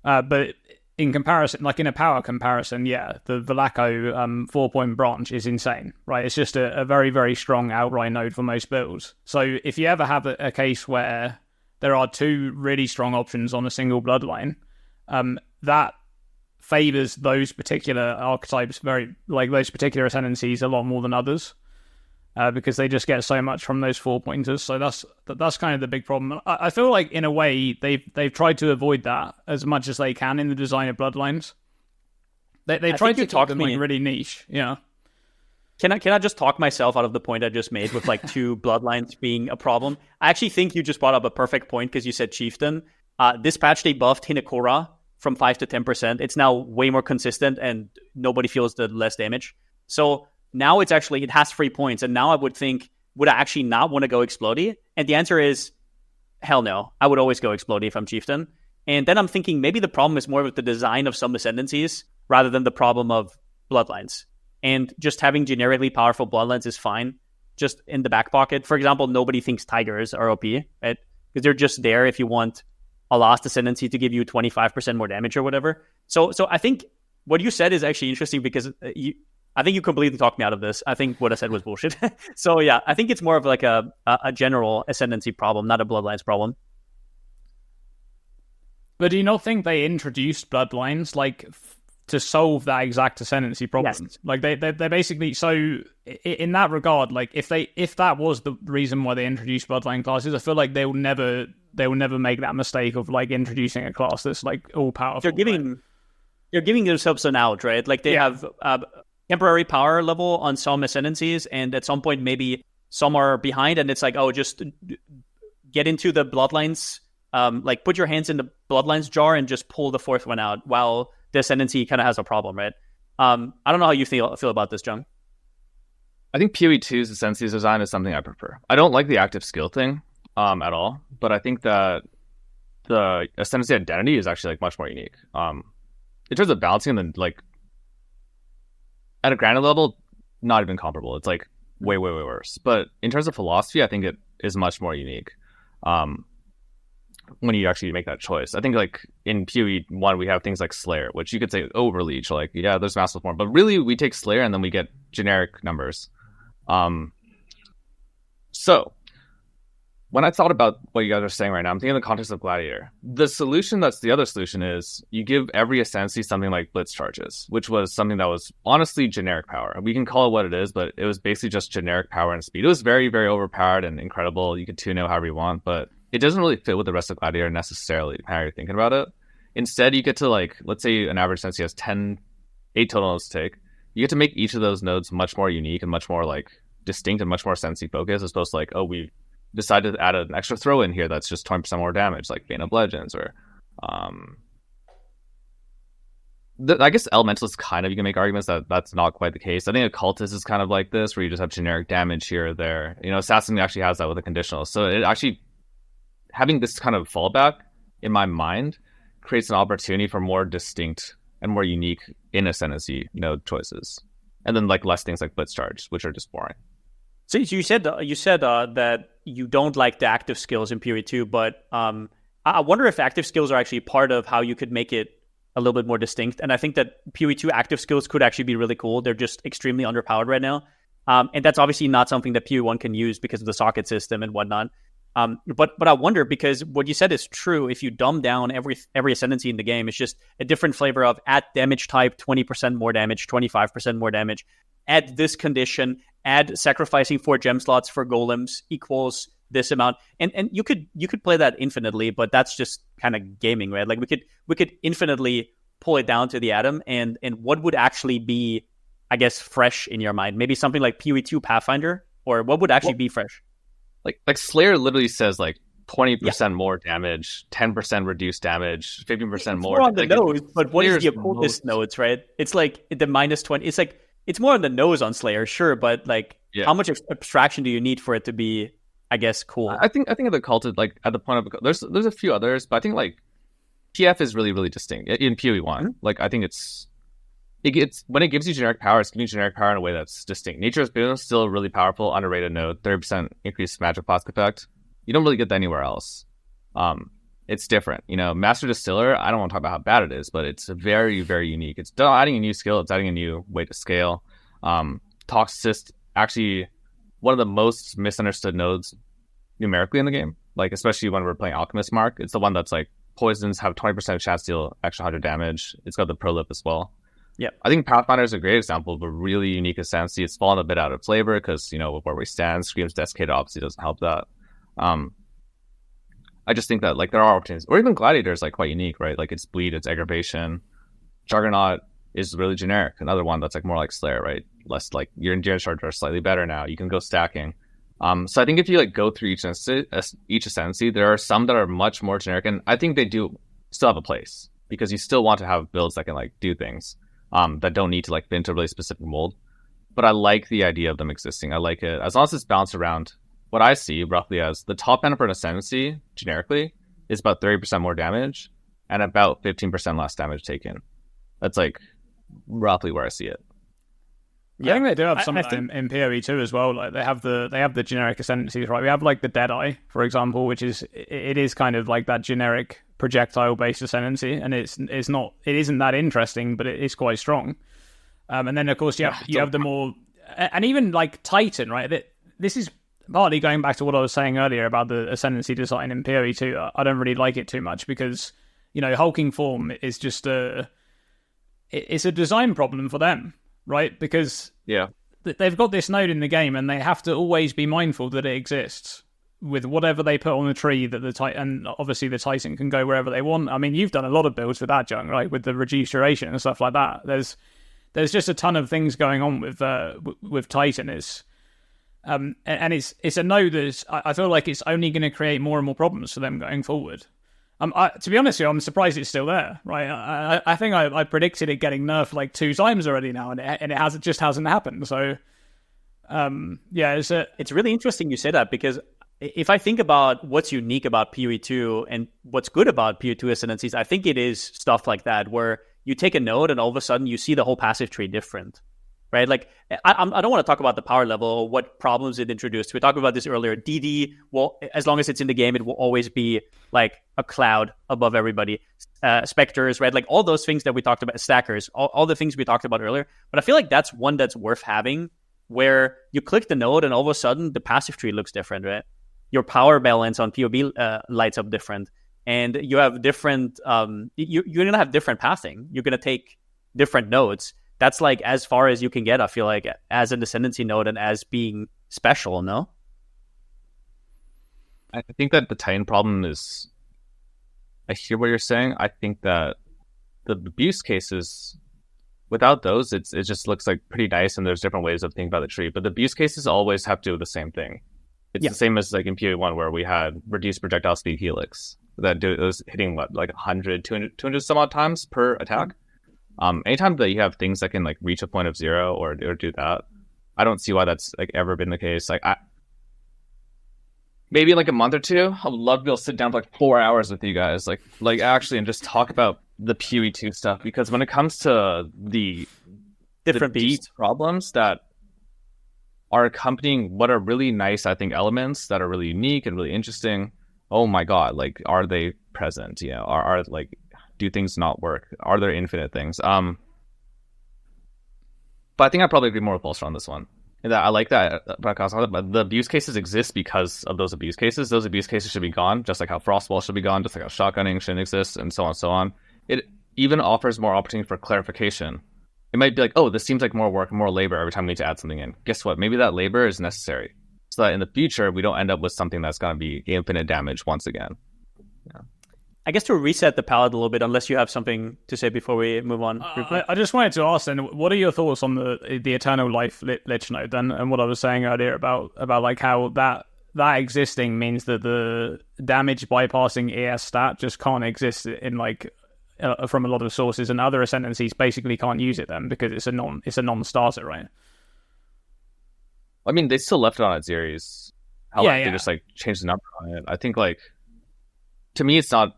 but. In comparison, like in a power comparison, yeah, the Valaco 4-point branch is insane, right? It's just a very, very strong outright node for most builds. So if you ever have a case where there are two really strong options on a single bloodline, that favors those particular archetypes those particular ascendancies a lot more than others. Because they just get so much from those 4-pointers. So that's kind of the big problem. I feel like in a way they've tried to avoid that as much as they can in the design of Bloodlines. They tried to talk them like really niche. Yeah. Can I just talk myself out of the point I just made with like two Bloodlines being a problem? I actually think you just brought up a perfect point because you said Chieftain. This patch they buffed Hinekora from 5 to 10%. It's now way more consistent and nobody feels the less damage. So now it has 3 points, and now I would think, would I actually not want to go Explodey? And the answer is, hell no. I would always go Explodey if I'm Chieftain. And then I'm thinking maybe the problem is more with the design of some ascendancies rather than the problem of Bloodlines. And just having generically powerful Bloodlines is fine, just in the back pocket. For example, nobody thinks Tigers are OP, right? Because they're just there if you want a Lost Ascendancy to give you 25% more damage or whatever. So I think what you said is actually interesting because I think you completely talked me out of this. I think what I said was bullshit. So yeah, I think it's more of like a general ascendancy problem, not a Bloodlines problem. But do you not think they introduced Bloodlines to solve that exact ascendancy problem? Yes. Like they basically, so in that regard, like if that was the reason why they introduced Bloodline classes, I feel like they will never make that mistake of like introducing a class that's like all powerful. They're giving themselves an out, right? Like they have temporary power level on some ascendancies, and at some point maybe some are behind, and it's like, oh, just get into the Bloodlines, like put your hands in the Bloodlines jar and just pull the fourth one out while the ascendancy kind of has a problem, right? I don't know how you feel about this, Jung. I think PoE 2's Ascendancy Design is something I prefer. I don't like the active skill thing at all, but I think that the Ascendancy identity is actually like much more unique. In terms of balancing and like at a granular level, not even comparable. It's like way, way, way worse. But in terms of philosophy, I think it is much more unique when you actually make that choice. I think like in PoE 1, we have things like Slayer, which you could say overleech, like, yeah, there's massive form. But really, we take Slayer and then we get generic numbers. So when I thought about what you guys are saying right now, I'm thinking in the context of Gladiator. The other solution is you give every ascendancy something like Blitz charges, which was something that was honestly generic power. We can call it what it is, but it was basically just generic power and speed. It was very, very overpowered and incredible. You could tune it however you want, but it doesn't really fit with the rest of Gladiator necessarily, how you're thinking about it. Instead, you get to like, let's say an average ascendancy has 8 total nodes to take. You get to make each of those nodes much more unique and much more like distinct and much more ascendancy focused, as opposed to like, oh, we decide to add an extra throw in here that's just 20% more damage, like Bane of Legends, or I guess Elementalist kind of, you can make arguments that that's not quite the case. I think Occultist is kind of like this, where you just have generic damage here or there. Assassin actually has that with a conditional. So it actually, having this kind of fallback in my mind creates an opportunity for more distinct and more unique in Ascendancy node choices. And then like less things like Blitz Charge, which are just boring. So you said that you don't like the active skills in PoE 2, but I wonder if active skills are actually part of how you could make it a little bit more distinct. And I think that PoE 2 active skills could actually be really cool. They're just extremely underpowered right now. And that's obviously not something that PoE 1 can use because of the socket system and whatnot. But I wonder, because what you said is true. If you dumb down every Ascendancy in the game, it's just a different flavor of add damage type, 20% more damage, 25% more damage. Add this condition, add sacrificing 4 gem slots for golems equals this amount. And you could play that infinitely, but that's just kind of gaming, right? Like we could infinitely pull it down to the atom, and what would actually be, I guess, fresh in your mind? Maybe something like PoE 2 Pathfinder, or what would actually be fresh? Like Slayer literally says like 20% more damage, 10% reduced damage, 15% more. More on the like, nose, but what is the occultist nodes, right? It's like the minus 20. It's like it's more on the nose on Slayer, sure, but like how much abstraction do you need for it to be, I guess, cool? I think at the occulted, like at the point of there's a few others, but I think like PF is really, really distinct in PoE 1. Like I think it's when it gives you generic power, it's giving you generic power in a way that's distinct. Nature's Boon is still a really powerful, underrated node, 30% increased magic flask effect. You don't really get that anywhere else. It's different. Master Distiller, I don't want to talk about how bad it is, but it's very, very unique. It's adding a new skill. It's adding a new way to scale. Toxicist, actually one of the most misunderstood nodes numerically in the game, like especially when we're playing Alchemist Mark. It's the one that's like poisons have 20% chance to deal extra 100 damage. It's got the prolip as well. Yeah, I think Pathfinder is a great example of a really unique Ascendancy. It's fallen a bit out of flavor because, where we stand, Scream's Desiccated obviously doesn't help that. I just think that like there are opportunities, or even Gladiator is like quite unique, right? Like it's Bleed, it's Aggravation. Juggernaut is really generic. Another one that's like more like Slayer, right? Less like your endurance charges are slightly better now. You can go stacking. So I think if you like go through each Ascendancy, there are some that are much more generic, and I think they do still have a place because you still want to have builds that can like do things. That don't need to like fit into a really specific mold. But I like the idea of them existing. I like it. As long as it's bounced around, what I see roughly as the top end for an Ascendancy, generically, is about 30% more damage and about 15% less damage taken. That's like roughly where I see it. Yeah, I think they do have some of them in PoE 2 as well. Like they have the generic Ascendancies, right? We have like the Deadeye, for example, which is kind of like that generic projectile based Ascendancy, and it isn't that interesting, but it is quite strong. And then of course you have the more, and even like Titan, right? This is partly going back to what I was saying earlier about the Ascendancy design in PoE 2. I don't really like it too much because hulking form is just it's a design problem for them. Right, because they've got this node in the game, and they have to always be mindful that it exists with whatever they put on the tree. That the Titan, and obviously the Titan can go wherever they want. I mean, you've done a lot of builds with Adjunct, right, with the reduced duration and stuff like that. There's just a ton of things going on with Titan. And it's a node that I feel like it's only going to create more and more problems for them going forward. To be honest with you, I'm surprised it's still there. Right, I think I predicted it getting nerfed like 2 times already now, and it just hasn't happened. So, it's really interesting you say that, because if I think about what's unique about PoE 2 and what's good about PoE 2 Ascendancies, I think it is stuff like that where you take a node and all of a sudden you see the whole passive tree different. Right, like I don't want to talk about the power level, what problems it introduced. We talked about this earlier. DD, well, as long as it's in the game, it will always be like a cloud above everybody. Specters, right? Like all those things that we talked about, stackers, all the things we talked about earlier. But I feel like that's one that's worth having, where you click the node and all of a sudden the passive tree looks different, right? Your power balance on PoB lights up different, and you have different. You're gonna have different pathing. You're gonna take different nodes. That's like as far as you can get, I feel like, as an Ascendancy node and as being special, no? I think that the Titan problem is, I hear what you're saying. I think that the abuse cases, without those, it just looks like pretty nice, and there's different ways of thinking about the tree. But the abuse cases always have to do the same thing. It's the same as like in PoE 1 where we had reduced projectile speed helix that was hitting what, like 100, 200 some odd times per attack. Anytime that you have things that can like reach a point of 0 or do that, I don't see why that's like ever been the case. Like maybe in like a month or two, I would love to be able to sit down for like 4 hours with you guys, like actually, and just talk about the PoE 2 stuff, because when it comes to the deep problems that are accompanying what are really nice, I think, elements that are really unique and really interesting, oh my god, like, are they present? You know, are like, do things not work? Are there infinite things? But I think I probably agree more with Pulsar on this one. And that I like that, but the abuse cases exist because of those abuse cases. Those abuse cases should be gone, just like how Frostball should be gone, just like how shotgunning shouldn't exist, and so on and so on. It even offers more opportunity for clarification. It might be like, oh, this seems like more work, more labor every time we need to add something in. Guess what? Maybe that labor is necessary, so that in the future, we don't end up with something that's going to be infinite damage once again. Yeah. I guess to reset the palette a little bit, unless you have something to say before we move on. I just wanted to ask then, what are your thoughts on the Eternal Life Lich node then, and what I was saying earlier about like how that existing means that the damage bypassing ES stat just can't exist in like from a lot of sources, and other Ascendancies basically can't use it then because it's a non-starter, right? I mean, they still left it on Aziri's. They just like changed the number on it. I think like, to me, it's not.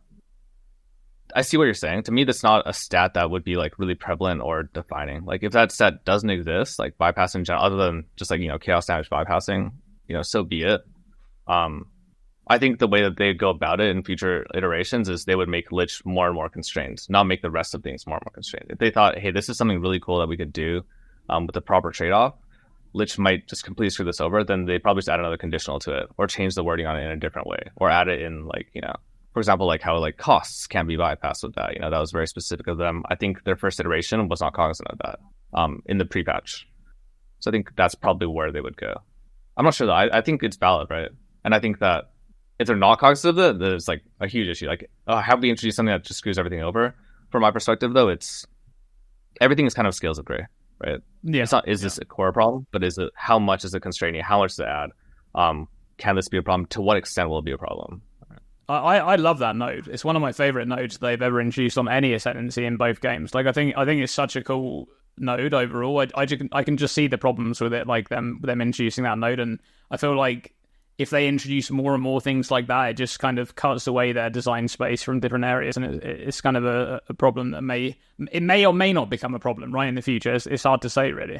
I see what you're saying. To me, that's not a stat that would be like really prevalent or defining. Like if that stat doesn't exist, like bypassing general, other than just like, you know, chaos damage bypassing, you know, so be it. I think the way that they go about it in future iterations is they would make Lich more and more constrained, not make the rest of things more and more constrained. If they thought, hey, this is something really cool that we could do with the proper trade-off, Lich might just completely screw this over, then they probably just add another conditional to it, or change the wording on it in a different way, or add it in like, you know, for example, like how like costs can be bypassed with that. You know, that was very specific of them. I think their first iteration was not cognizant of that in the pre-patch. So I think that's probably where they would go. I'm not sure though. I think it's valid, right? And I think that if they're not cognizant of it, there's like a huge issue. Like, have we introduced something that just screws everything over? From my perspective, though, it's everything is kind of scales of gray, right? Yeah. It's not, this a core problem? But is it, how much is it constraining? How much does it add? Can this be a problem? To what extent will it be a problem? I love that node. It's one of my favorite nodes they've ever introduced on any Ascendancy in both games. Like I think it's such a cool node overall. I can just see the problems with it, like them introducing that node, and I feel like if they introduce more and more things like that, it just kind of cuts away their design space from different areas, and it's kind of a problem that may or may not become a problem right in the future. It's hard to say, really.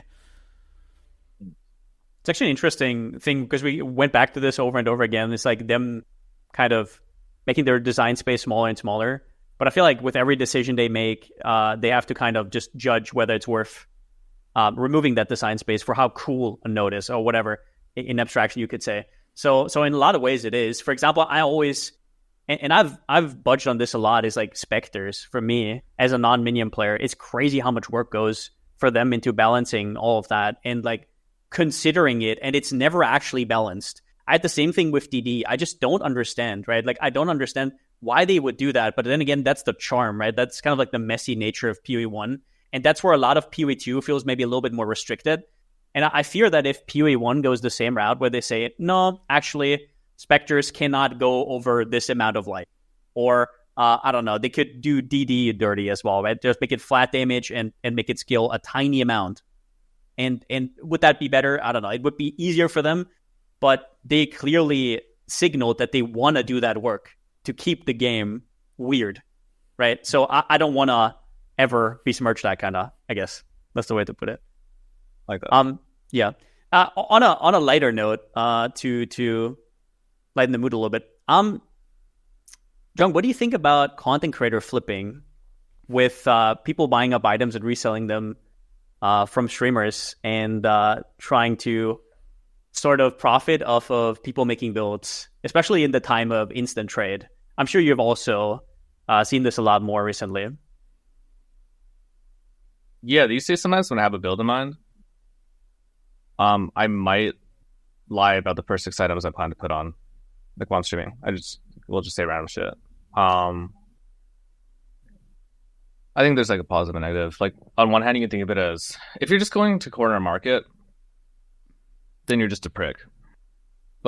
It's actually an interesting thing because we went back to this over and over again. It's like them kind of making their design space smaller and smaller. But I feel like with every decision they make, they have to kind of just judge whether it's worth removing that design space for how cool a node is or whatever in abstraction you could say. So in a lot of ways it is. For example, I always, and I've budged on this a lot, is like Spectres for me as a non-minion player. It's crazy how much work goes for them into balancing all of that and like considering it, and it's never actually balanced. I had the same thing with DD. I just don't understand, right? Like, I don't understand why they would do that. But then again, that's the charm, right? That's kind of like the messy nature of PoE 1. And that's where a lot of PoE 2 feels maybe a little bit more restricted. And I fear that if PoE 1 goes the same route where they say, no, actually, Spectres cannot go over this amount of life. Or, I don't know, they could do DD dirty as well, right? Just make it flat damage and make it scale a tiny amount. And would that be better? I don't know. It would be easier for them. But they clearly signaled that they want to do that work to keep the game weird, right? So I don't want to ever besmirch that kind of, I guess. That's the way to put it. Like that. Yeah. On a lighter note, to lighten the mood a little bit, Jung, what do you think about content creator flipping with people buying up items and reselling them from streamers and trying to sort of profit off of people making builds, especially in the time of instant trade? I'm sure you've also seen this a lot more recently. Yeah, these days sometimes when I have a build in mind, I might lie about the first 6 items I plan to put on, like while I'm streaming. We'll just say random shit. I think there's like a positive and negative. Like on one hand, you can think of it as if you're just going to corner market, then you're just a prick.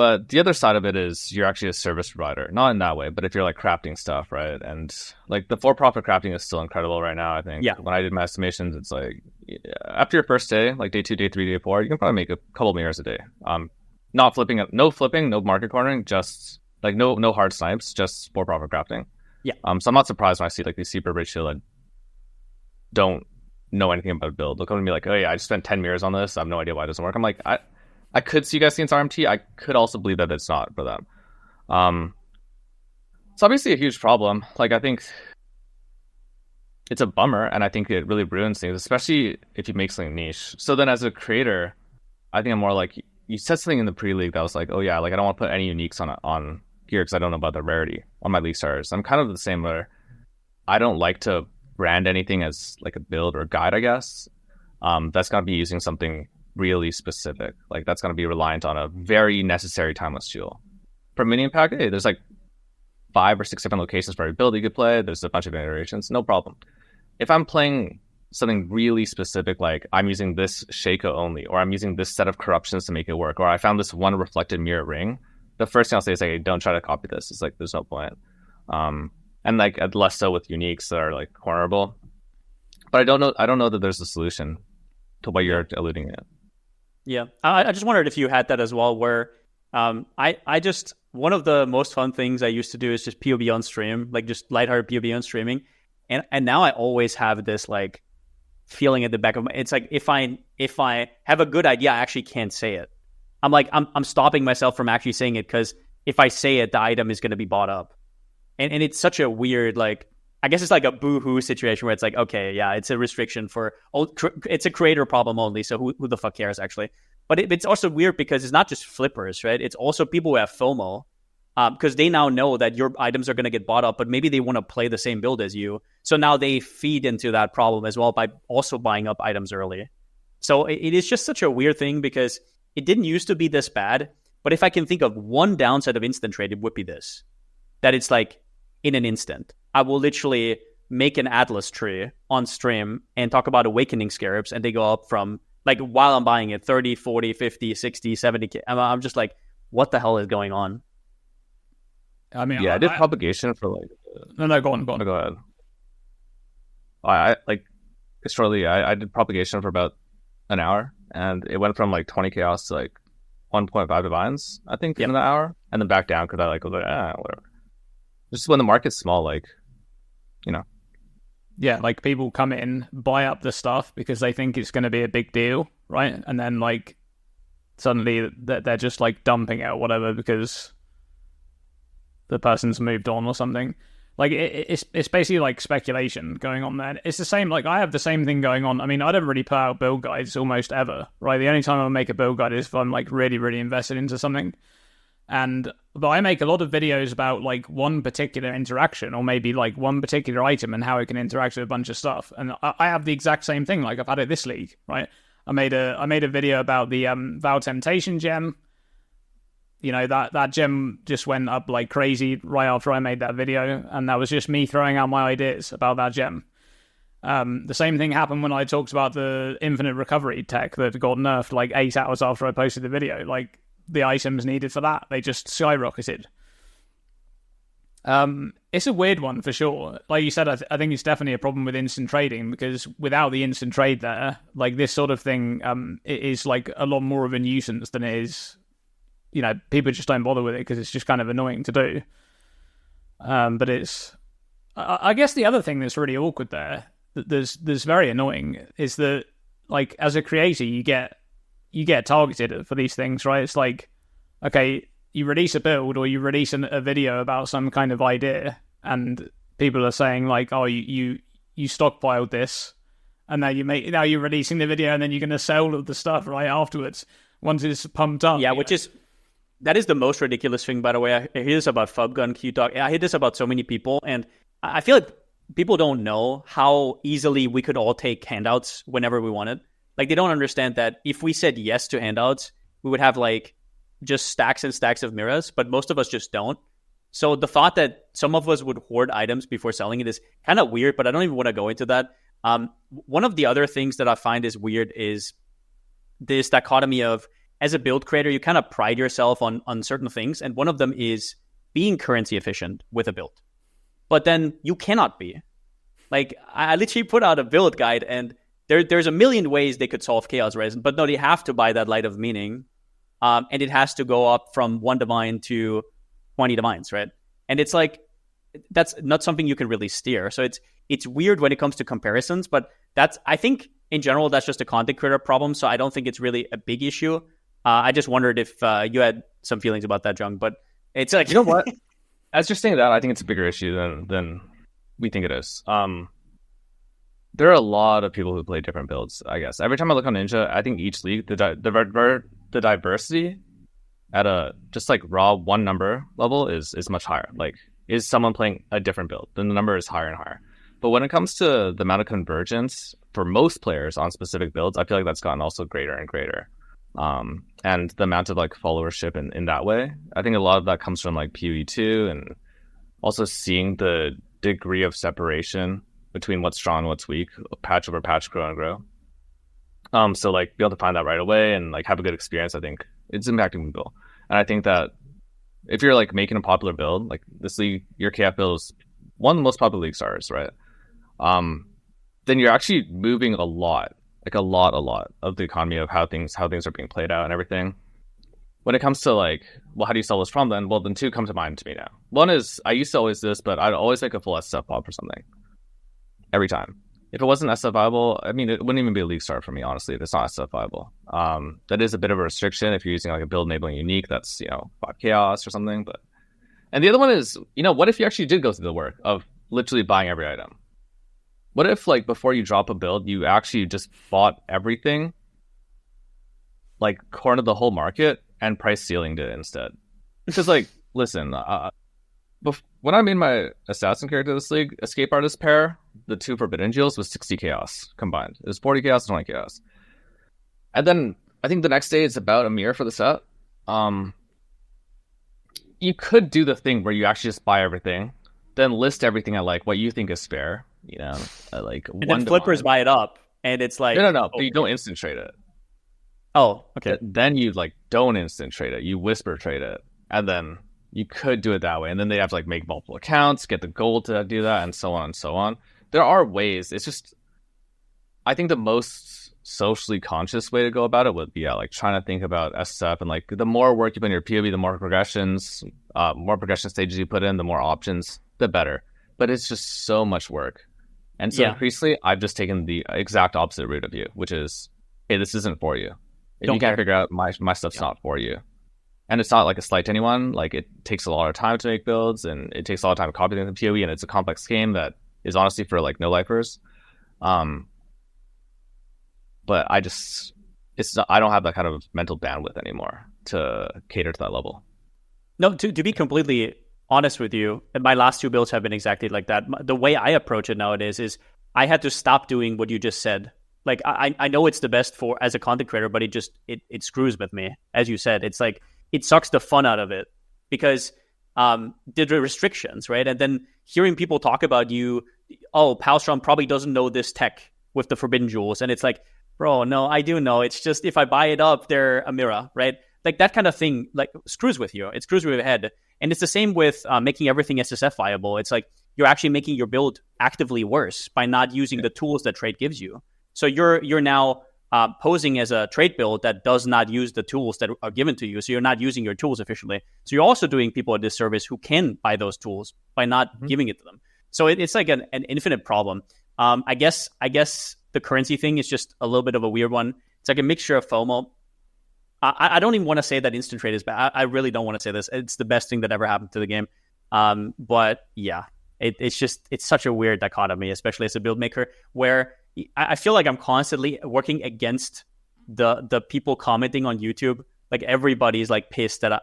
But the other side of it is you're actually a service provider. Not in that way, but if you're like crafting stuff, right? And like the for-profit crafting is still incredible right now, I think. Yeah. When I did my estimations, it's like after your first day, like day 2, day 3, day 4, you can probably make a couple mirrors a day. Not flipping, no market cornering, just like no hard snipes, just for-profit crafting. Yeah. So I'm not surprised when I see like these super rich people that don't know anything about a build. They'll come to me like, oh yeah, I just spent 10 mirrors on this. I have no idea why it doesn't work. I'm like, I could see you guys seeing it's RMT. I could also believe that it's not for them. It's obviously a huge problem. Like, I think it's a bummer, and I think it really ruins things, especially if you make something niche. So then as a creator, I think I'm more like, you said something in the pre-league that was like, oh yeah, like I don't want to put any uniques on here because I don't know about the rarity on my league stars. I'm kind of the same where I don't like to brand anything as like a build or a guide, I guess. That's going to be using something really specific. Like that's going to be reliant on a very necessary timeless jewel. For mini impact, hey, there's like 5 or 6 different locations for every build you could play. There's a bunch of iterations, no problem. If I'm playing something really specific, like I'm using this Shaco only, or I'm using this set of corruptions to make it work, or I found this one reflected mirror ring, the first thing I'll say is like, hey, don't try to copy this. It's like there's no point. And like less so with uniques that are like cornerable. But I don't know that there's a solution to what you're alluding at. Yeah, I just wondered if you had that as well, where I just, one of the most fun things I used to do is just PoB on stream, like just lighthearted PoB on streaming. And now I always have this like feeling at the back of my, it's like if I have a good idea, I actually can't say it. I'm like, I'm stopping myself from actually saying it because if I say it, the item is going to be bought up. And it's such a weird, like, I guess it's like a boo-hoo situation where it's like, okay, yeah, it's a restriction for, it's a creator problem only, so who the fuck cares, actually? But it's also weird because it's not just flippers, right? It's also people who have FOMO, because they now know that your items are going to get bought up, but maybe they want to play the same build as you. So now they feed into that problem as well by also buying up items early. So it is just such a weird thing because it didn't used to be this bad, but if I can think of one downside of instant trade, it would be this. That it's like, in an instant, I will literally make an Atlas tree on stream and talk about awakening scarabs, and they go up from, like, while I'm buying it, 30, 40, 50, 60, 70K. I'm just like, what the hell is going on? I mean, yeah, I did propagation for like... No, go on. Go ahead. I like, shortly, I did propagation for about an hour, and it went from like 20 chaos to like 1.5 divines, I think, in that hour, and then back down because I like was like, whatever. Just when the market's small, like, you know. Yeah, like people come in, buy up the stuff because they think it's going to be a big deal, right? And then like suddenly they're just like dumping it or whatever because the person's moved on or something. Like it's basically like speculation going on there. It's the same, like I have the same thing going on. I mean, I don't really put out build guides almost ever, right? The only time I make a build guide is if I'm like really, really invested into something. But I make a lot of videos about like one particular interaction or maybe like one particular item and how it can interact with a bunch of stuff. And I have the exact same thing. Like I've had it this league, right? I made a video about the Vow Temptation gem. You know, that gem just went up like crazy right after I made that video, and that was just me throwing out my ideas about that gem. The same thing happened when I talked about the infinite recovery tech that got nerfed like 8 hours after I posted the video. Like, the items needed for that, they just skyrocketed. It's a weird one for sure. Like you said, I think it's definitely a problem with instant trading because without the instant trade there, like this sort of thing, it is like a lot more of a nuisance than it is. You know, people just don't bother with it because it's just kind of annoying to do. But it's, I guess the other thing that's really awkward there, that's very annoying, is that like as a creator, you get targeted for these things, right? It's like, okay, you release a build or you release a video about some kind of idea, and people are saying like, oh, you stockpiled this, and now you're releasing the video, and then you're going to sell all of the stuff right afterwards once it's pumped up. Yeah, that is the most ridiculous thing, by the way. I hear this about Fubgun Q Talk. I hear this about so many people, and I feel like people don't know how easily we could all take handouts whenever we wanted. Like, they don't understand that if we said yes to handouts, we would have, like, just stacks and stacks of mirrors, but most of us just don't. So the thought that some of us would hoard items before selling it is kind of weird, but I don't even want to go into that. One of the other things that I find is weird is this dichotomy of as a build creator, you kind of pride yourself on certain things. And one of them is being currency efficient with a build. But then you cannot be. Like, I literally put out a build guide, and there's a million ways they could solve chaos, right? But no, they have to buy that Light of Meaning. And it has to go up from 1 divine to 20 divines, right? And it's like, that's not something you can really steer. So it's weird when it comes to comparisons, but I think in general, that's just a content creator problem. So I don't think it's really a big issue. I just wondered if you had some feelings about that, Jung, but it's like... You know what? As you're saying that, I think it's a bigger issue than we think it is. There are a lot of people who play different builds, I guess. Every time I look on Ninja, I think each league, the diversity at a just like raw one number level is much higher. Like, is someone playing a different build, then the number is higher and higher. But when it comes to the amount of convergence for most players on specific builds, I feel like that's gotten also greater and greater. And the amount of like followership in that way, I think a lot of that comes from like PoE 2 and also seeing the degree of separation between what's strong and what's weak, patch over patch, grow and grow. So like be able to find that right away and like have a good experience, I think it's impacting people. And I think that if you're like making a popular build, like this league, your KF build is one of the most popular league stars, right? Then you're actually moving a lot of the economy of how things are being played out and everything. When it comes to like, well, how do you solve this problem then? Well, then two come to mind to me now. One is, I used to always do this, but I'd always make a full SF PoB for something. Every time. If it wasn't SF viable, I mean, it wouldn't even be a league start for me, honestly, if it's not SF viable. That is a bit of a restriction if you're using like a build enabling unique that's, 5 chaos or something. And the other one is, what if you actually did go through the work of literally buying every item? What if, like, before you drop a build, you actually just bought everything, like, cornered the whole market, and price ceilinged it instead? Because, like, listen, when I made my assassin character this league, Escape Artist pair, the 2 Forbidden Jewels was 60 chaos combined. It was 40 chaos and 20 chaos. And then, I think the next day, it's about a mirror for the set. You could do the thing where you actually just buy everything, then list everything at, like, what you think is fair. Like and then flippers buy it up, and it's like no, but you don't instant trade it. Oh, okay. Then you like don't instant trade it. You whisper trade it, and then you could do it that way. And then they have to like make multiple accounts, get the gold to do that, and so on and so on. There are ways. It's just, I think the most socially conscious way to go about it would be like trying to think about SF, and like the more work you put in your PoB, the more progression stages you put in, the more options, the better. But it's just so much work. And so increasingly, I've just taken the exact opposite route of you, which is, hey, this isn't for you. If you can't figure out my stuff's not for you. And it's not like a slight to anyone. Like, it takes a lot of time to make builds, and it takes a lot of time to copy things in PoE, and it's a complex game that is honestly for like no-lifers. But I don't have that kind of mental bandwidth anymore to cater to that level. No, to be completely honest with you, my last 2 builds have been exactly like that. The way I approach it nowadays is I had to stop doing what you just said. Like, I know it's the best for as a content creator, but it screws with me. As you said, it's like, it sucks the fun out of it because the restrictions, right? And then hearing people talk about Palstrom probably doesn't know this tech with the Forbidden Jewels. And it's like, bro, no, I do know. It's just, if I buy it up, they're a mirror, right? Like, that kind of thing, like, screws with you. It screws with your head. And it's the same with making everything SSF viable. It's like you're actually making your build actively worse by not using the tools that trade gives you. So you're now posing as a trade build that does not use the tools that are given to you. So you're not using your tools efficiently. So you're also doing people a disservice who can buy those tools by not giving it to them. So it's like an infinite problem. I guess the currency thing is just a little bit of a weird one. It's like a mixture of FOMO. I don't even want to say that instant trade is bad. I really don't want to say this. It's the best thing that ever happened to the game. But yeah, it's such a weird dichotomy, especially as a build maker, where I feel like I'm constantly working against the people commenting on YouTube. Like, everybody's like pissed that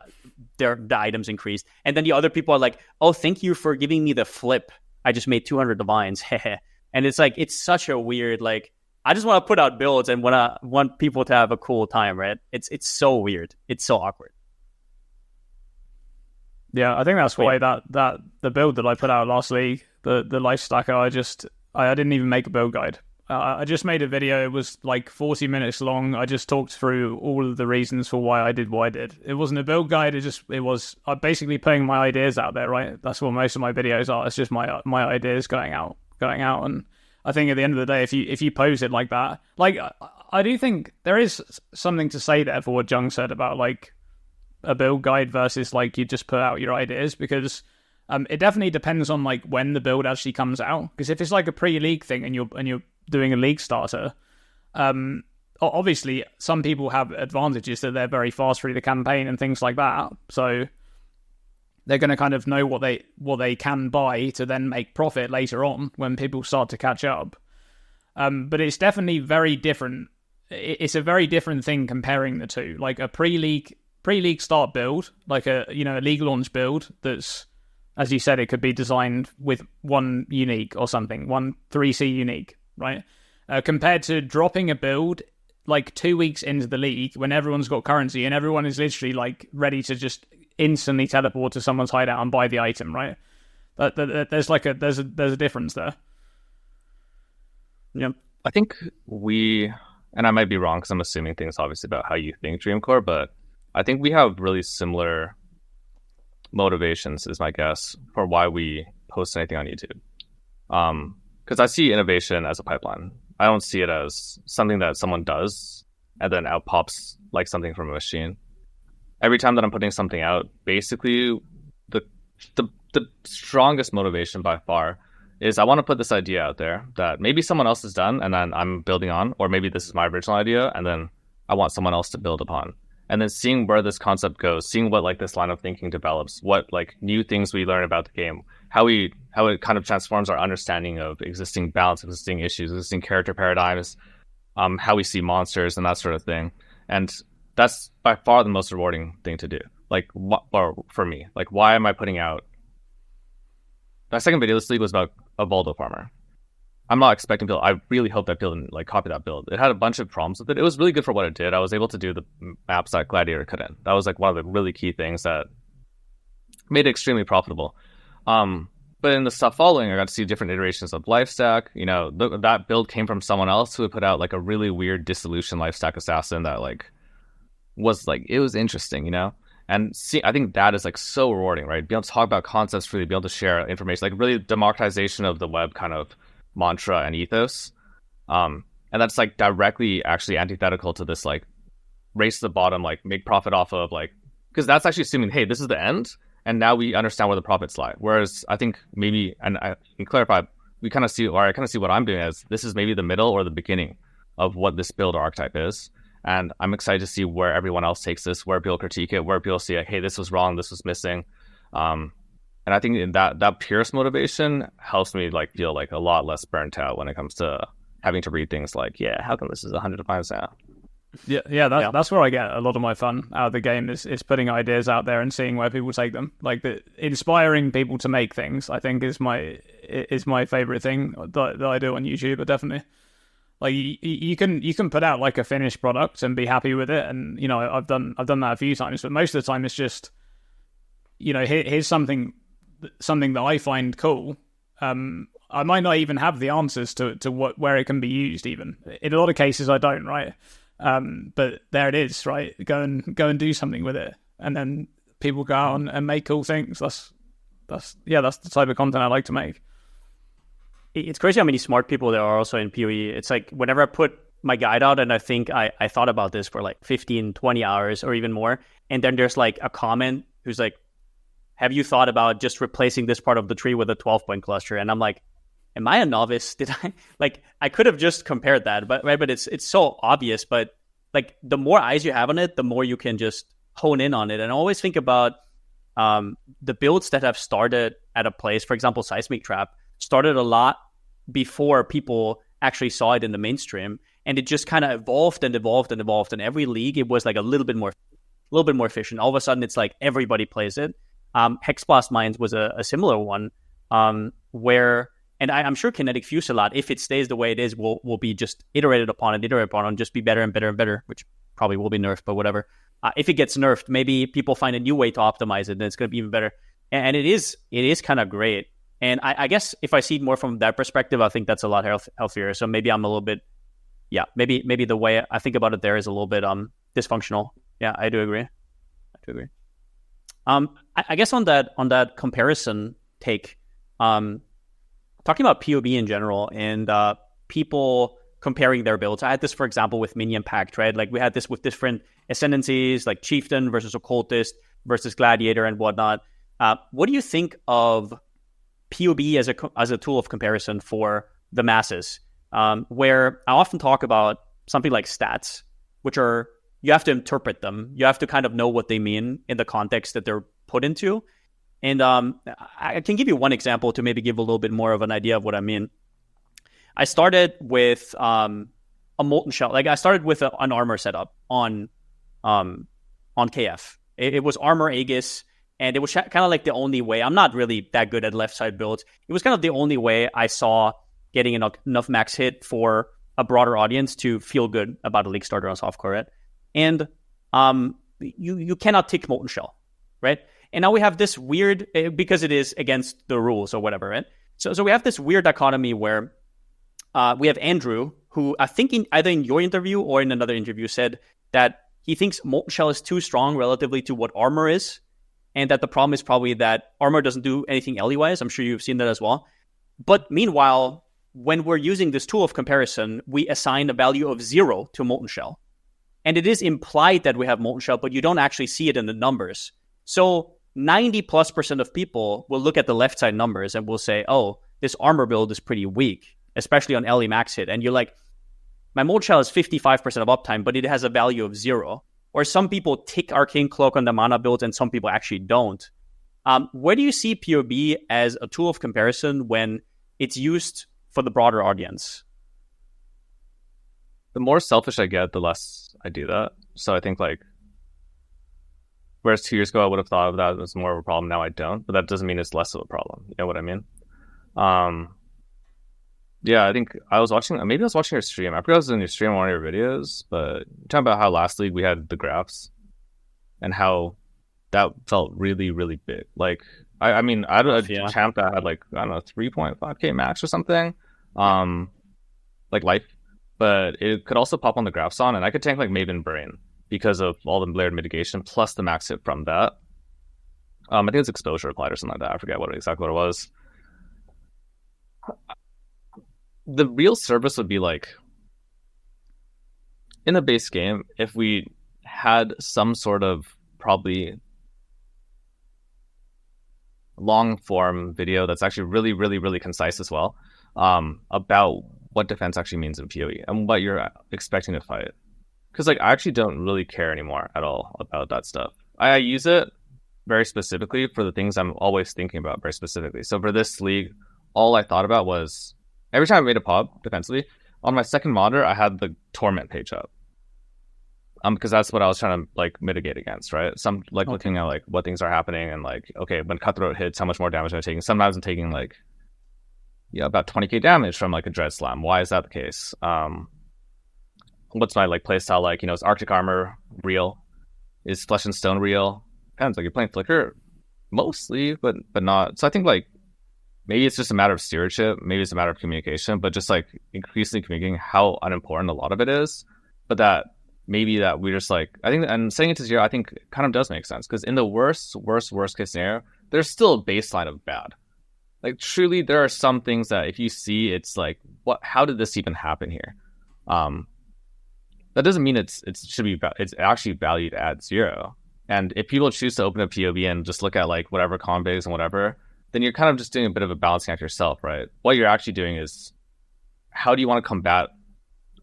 the items increased. And then the other people are like, oh, thank you for giving me the flip. I just made 200 divines. And it's like, it's such a weird, like, I just want to put out builds and want people to have a cool time, right? It's so weird. It's so awkward. Yeah, I think that's why that the build that I put out last week, the life stacker, I didn't even make a build guide. I just made a video. It was like 40 minutes long. I just talked through all of the reasons for why I did what I did. It wasn't a build guide. It was basically putting my ideas out there, right? That's what most of my videos are. It's just my ideas going out. And I think at the end of the day, if you pose it like that, like I do think there is something to say there for what Jung said about like a build guide versus like you just put out your ideas, because it definitely depends on like when the build actually comes out. Because if it's like a pre-league thing and you're doing a league starter, obviously some people have advantages that they're very fast through the campaign and things like that. So they're going to kind of know what they can buy to then make profit later on when people start to catch up. But it's definitely very different. It's a very different thing comparing the two. Like a pre-league start build, like a league launch build that's, as you said, it could be designed with one unique or something, one 3C unique, right? Compared to dropping a build like 2 weeks into the league when everyone's got currency and everyone is literally like ready to just instantly teleport to someone's hideout and buy the item, right? There's a difference there. Yeah, I think and I might be wrong because I'm assuming things obviously about how you think Dreamcore, but I think we have really similar motivations, is my guess, for why we post anything on YouTube. Because I see innovation as a pipeline. I don't see it as something that someone does and then out pops like something from a machine. Every time that I'm putting something out, basically the strongest motivation by far is I want to put this idea out there that maybe someone else has done and then I'm building on, or maybe this is my original idea and then I want someone else to build upon. And then seeing where this concept goes, seeing what like this line of thinking develops, what like new things we learn about the game, how it kind of transforms our understanding of existing balance, existing issues, existing character paradigms, how we see monsters and that sort of thing. And that's by far the most rewarding thing to do. Like, or for me, like, why am I putting out? My second video this league was about a Voldo farmer. I'm not expecting build. I really hope that build didn't like copy that build. It had a bunch of problems with it. It was really good for what it did. I was able to do the maps that Gladiator couldn't. That was like one of the really key things that made it extremely profitable. But in the stuff following, I got to see different iterations of life stack. You know, that build came from someone else who had put out like a really weird dissolution life stack assassin that like was like, it was interesting, you know? And see, I think that is like so rewarding, right? Be able to talk about concepts freely, be able to share information, like really democratization of the web kind of mantra and ethos. And that's like directly actually antithetical to this like race to the bottom, like make profit off of like, because that's actually assuming, hey, this is the end. And now we understand where the profits lie. Whereas I think maybe, and I can clarify, we kind of see, or I kind of see what I'm doing as this is maybe the middle or the beginning of what this build archetype is. And I'm excited to see where everyone else takes this, where people critique it, where people see like, hey, this was wrong, this was missing. And I think in that purest motivation helps me like feel like a lot less burnt out when it comes to having to read things like, yeah, how come this is 100 times now? Yeah, that's where I get a lot of my fun out of the game is putting ideas out there and seeing where people take them. Like inspiring people to make things, I think is my favorite thing that I do on YouTube. But definitely, like you can put out like a finished product and be happy with it, and you know I've done that a few times. But most of the time, it's just here's something that I find cool. I might not even have the answers to where it can be used. Even in a lot of cases, I don't. Right. But there it is, right? Go and do something with it, and then people go out and make cool things. That's the type of content I like to make. It's crazy how many smart people there are also in PoE. It's like whenever I put my guide out and I think I thought about this for like 15, 20 hours or even more, and then there's like a comment who's like, have you thought about just replacing this part of the tree with a 12-point cluster? And I'm like, am I a novice? Did I like? I could have just compared that, but right. But it's so obvious. But like, the more eyes you have on it, the more you can just hone in on it. And I always think about the builds that have started at a place. For example, Seismic Trap started a lot before people actually saw it in the mainstream, and it just kind of evolved and evolved and evolved. And every league, it was like a little bit more efficient. All of a sudden, it's like everybody plays it. Hexblast Mines was a similar one where. And I'm sure Kinetic Fuse a lot, if it stays the way it is, will be just iterated upon and just be better and better and better, which probably will be nerfed, but whatever. If it gets nerfed, maybe people find a new way to optimize it, and it's going to be even better. And it is kind of great. And I guess if I see it more from that perspective, I think that's a lot healthier. So maybe I'm a little bit, maybe the way I think about it there is a little bit dysfunctional. Yeah, I do agree. I guess on that comparison take, talking about PoB in general and people comparing their builds. I had this, for example, with Minion Pact, right? Like we had this with different ascendancies, like Chieftain versus Occultist versus Gladiator and whatnot. What do you think of PoB as a tool of comparison for the masses? Where I often talk about something like stats, which are, you have to interpret them. You have to kind of know what they mean in the context that they're put into. And I can give you one example to maybe give a little bit more of an idea of what I mean. I started with a Molten Shell. Like I started with an Armour setup on KF. It was Armour Aegis, and it was kind of like the only way. I'm not really that good at left side builds. It was kind of the only way I saw getting enough max hit for a broader audience to feel good about a League starter on softcore, right? And you cannot tick Molten Shell, right? And now we have this weird, because it is against the rules or whatever, right? So we have this weird dichotomy where we have Andrew, who I think either in your interview or in another interview said that he thinks Molten Shell is too strong relatively to what Armour is, and that the problem is probably that Armour doesn't do anything Ellie-wise. I'm sure you've seen that as well. But meanwhile, when we're using this tool of comparison, we assign a value of 0 to Molten Shell. And it is implied that we have Molten Shell, but you don't actually see it in the numbers. So 90+% of people will look at the left side numbers and will say, oh, this Armour build is pretty weak, especially on Ellie max hit. And you're like, my Molten Shell is 55% of uptime, but it has a value of 0. Or some people tick Arcane Cloak on the mana builds and some people actually don't. Where do you see PoB as a tool of comparison when it's used for the broader audience? The more selfish I get, the less I do that. So I think like, whereas 2 years ago I would have thought of that as more of a problem, now I don't. But that doesn't mean it's less of a problem. You know what I mean? Yeah, I think I was watching your stream. I forgot I was in your stream on one of your videos, but you're talking about how last league we had the graphs and how that felt really, really big. Like, I mean, I had a champ that had like, I don't know, 3.5k max or something, like life, but it could also pop on the graphs on, and I could tank like Maven Brain because of all the layered mitigation plus the max hit from that. I think it's exposure applied or something like that. I forget exactly what it was. The real service would be like, in a base game, if we had some sort of probably long form video that's actually really, really, really concise as well, about what defense actually means in PoE and what you're expecting to fight. Because like I actually don't really care anymore at all about that stuff. I use it very specifically for the things I'm always thinking about very specifically. So for this league, all I thought about was every time I made a PoB defensively, on my second monitor, I had the Torment page up. Because that's what I was trying to like mitigate against, right? Some like looking at like what things are happening and like, okay, when Cutthroat hits, how much more damage am I taking? Sometimes I'm taking like, about 20k damage from like a Dread Slam. Why is that the case? What's my like playstyle like? Is Arctic Armor real? Is Flesh and Stone real? Depends. Like you're playing Flicker mostly, but not. So I think like maybe it's just a matter of stewardship. Maybe it's a matter of communication, but just like increasingly communicating how unimportant a lot of it is. But that maybe that we just like, I think, and setting it to 0, I think kind of does make sense. Because in the worst case scenario, there's still a baseline of bad. Like truly, there are some things that if you see, it's like, what? How did this even happen here? That doesn't mean it's actually valued at 0. And if people choose to open a PoB and just look at like whatever configs and whatever, then you're kind of just doing a bit of a balancing act yourself, right? What you're actually doing is, how do you want to combat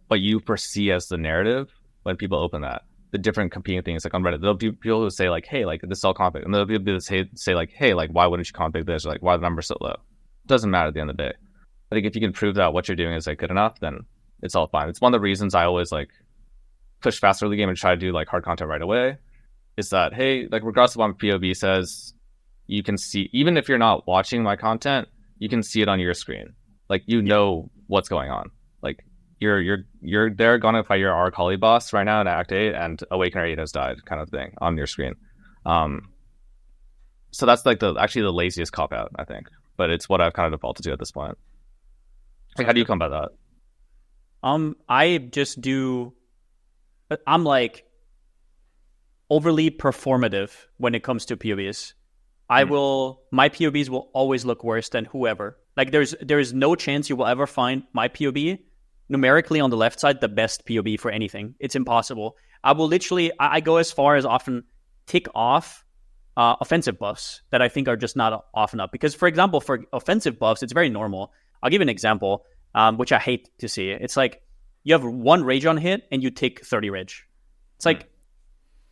what you perceive as the narrative when people open that? The different competing things, like on Reddit, there'll be people who say like, hey, like this is all config, and there'll be people who say like, hey, like why wouldn't you config this, or like why are the numbers so low? It doesn't matter at the end of the day. I think if you can prove that what you're doing is like good enough, then it's all fine. It's one of the reasons I always like push faster the game and try to do like hard content right away. Is that, hey, like regardless of what my PoB says, you can see, even if you're not watching my content, you can see it on your screen. Like what's going on. Like you're there gonna fight your Arcali boss right now in Act 8 and Awakener 8 has died kind of thing on your screen. So that's like actually the laziest cop out, I think. but it's what I've kind of defaulted to at this point. Like, how do you come by that? I just do. I'm like overly performative when it comes to PoBs. My PoBs will always look worse than whoever. Like there is no chance you will ever find my PoB numerically on the left side the best PoB for anything. It's impossible. I will literally, I go as far as often tick off offensive buffs that I think are just not often up. Because, for example, for offensive buffs, it's very normal. I'll give you an example, which I hate to see. It's like you have one Rage on hit and you take 30 Rage. It's like,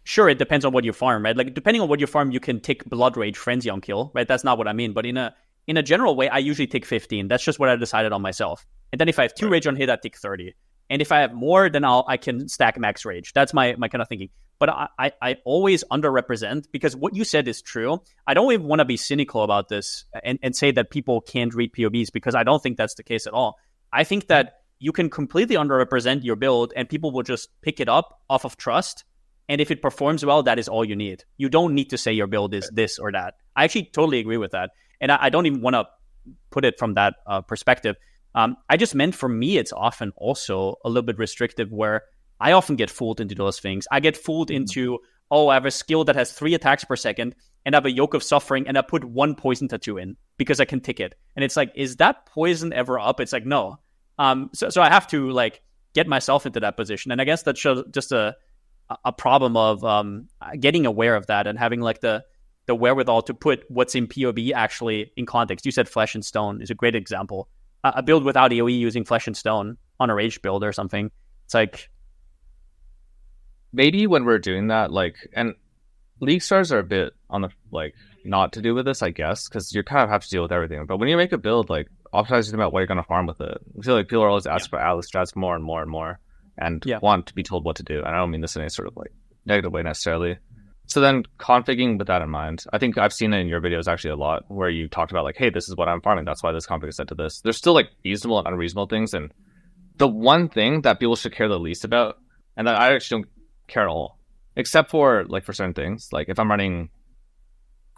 sure, it depends on what you farm, right? Like, depending on what you farm, you can tick Blood Rage Frenzy on kill, right? That's not what I mean. But in a general way, I usually take 15. That's just what I decided on myself. And then if I have 2 Rage on hit, I take 30. And if I have more, then I can stack max Rage. That's my kind of thinking. But I always underrepresent, because what you said is true. I don't even want to be cynical about this and say that people can't read PoBs, because I don't think that's the case at all. I think that you can completely underrepresent your build and people will just pick it up off of trust. And if it performs well, that is all you need. You don't need to say your build is this or that. I actually totally agree with that. And I don't even want to put it from that perspective. I just meant for me, it's often also a little bit restrictive, where I often get fooled into those things. I get fooled into, I have a skill that has 3 attacks per second and I have a Yoke of Suffering and I put 1 poison tattoo in because I can tick it. And it's like, is that poison ever up? It's like, no. So I have to like get myself into that position. And I guess that's just a problem of getting aware of that and having like the wherewithal to put what's in PoB actually in context. You said Flesh and Stone is a great example. A build without AoE using Flesh and Stone on a Rage build or something. It's like, maybe when we're doing that, like, and League Stars are a bit on the, like, not to do with this, I guess, because you kind of have to deal with everything. But when you make a build, like, optimizing about what you're going to farm with it, I feel like people are always asking for Atlas strats more and more and more, and want to be told what to do. And I don't mean this in any sort of, like, negative way necessarily. So then configuring with that in mind, I think I've seen it in your videos actually a lot, where you talked about like, hey, this is what I'm farming. That's why this config is set to this. There's still like reasonable and unreasonable things. And the one thing that people should care the least about, and that I actually don't care at all, except for like for certain things, like if I'm running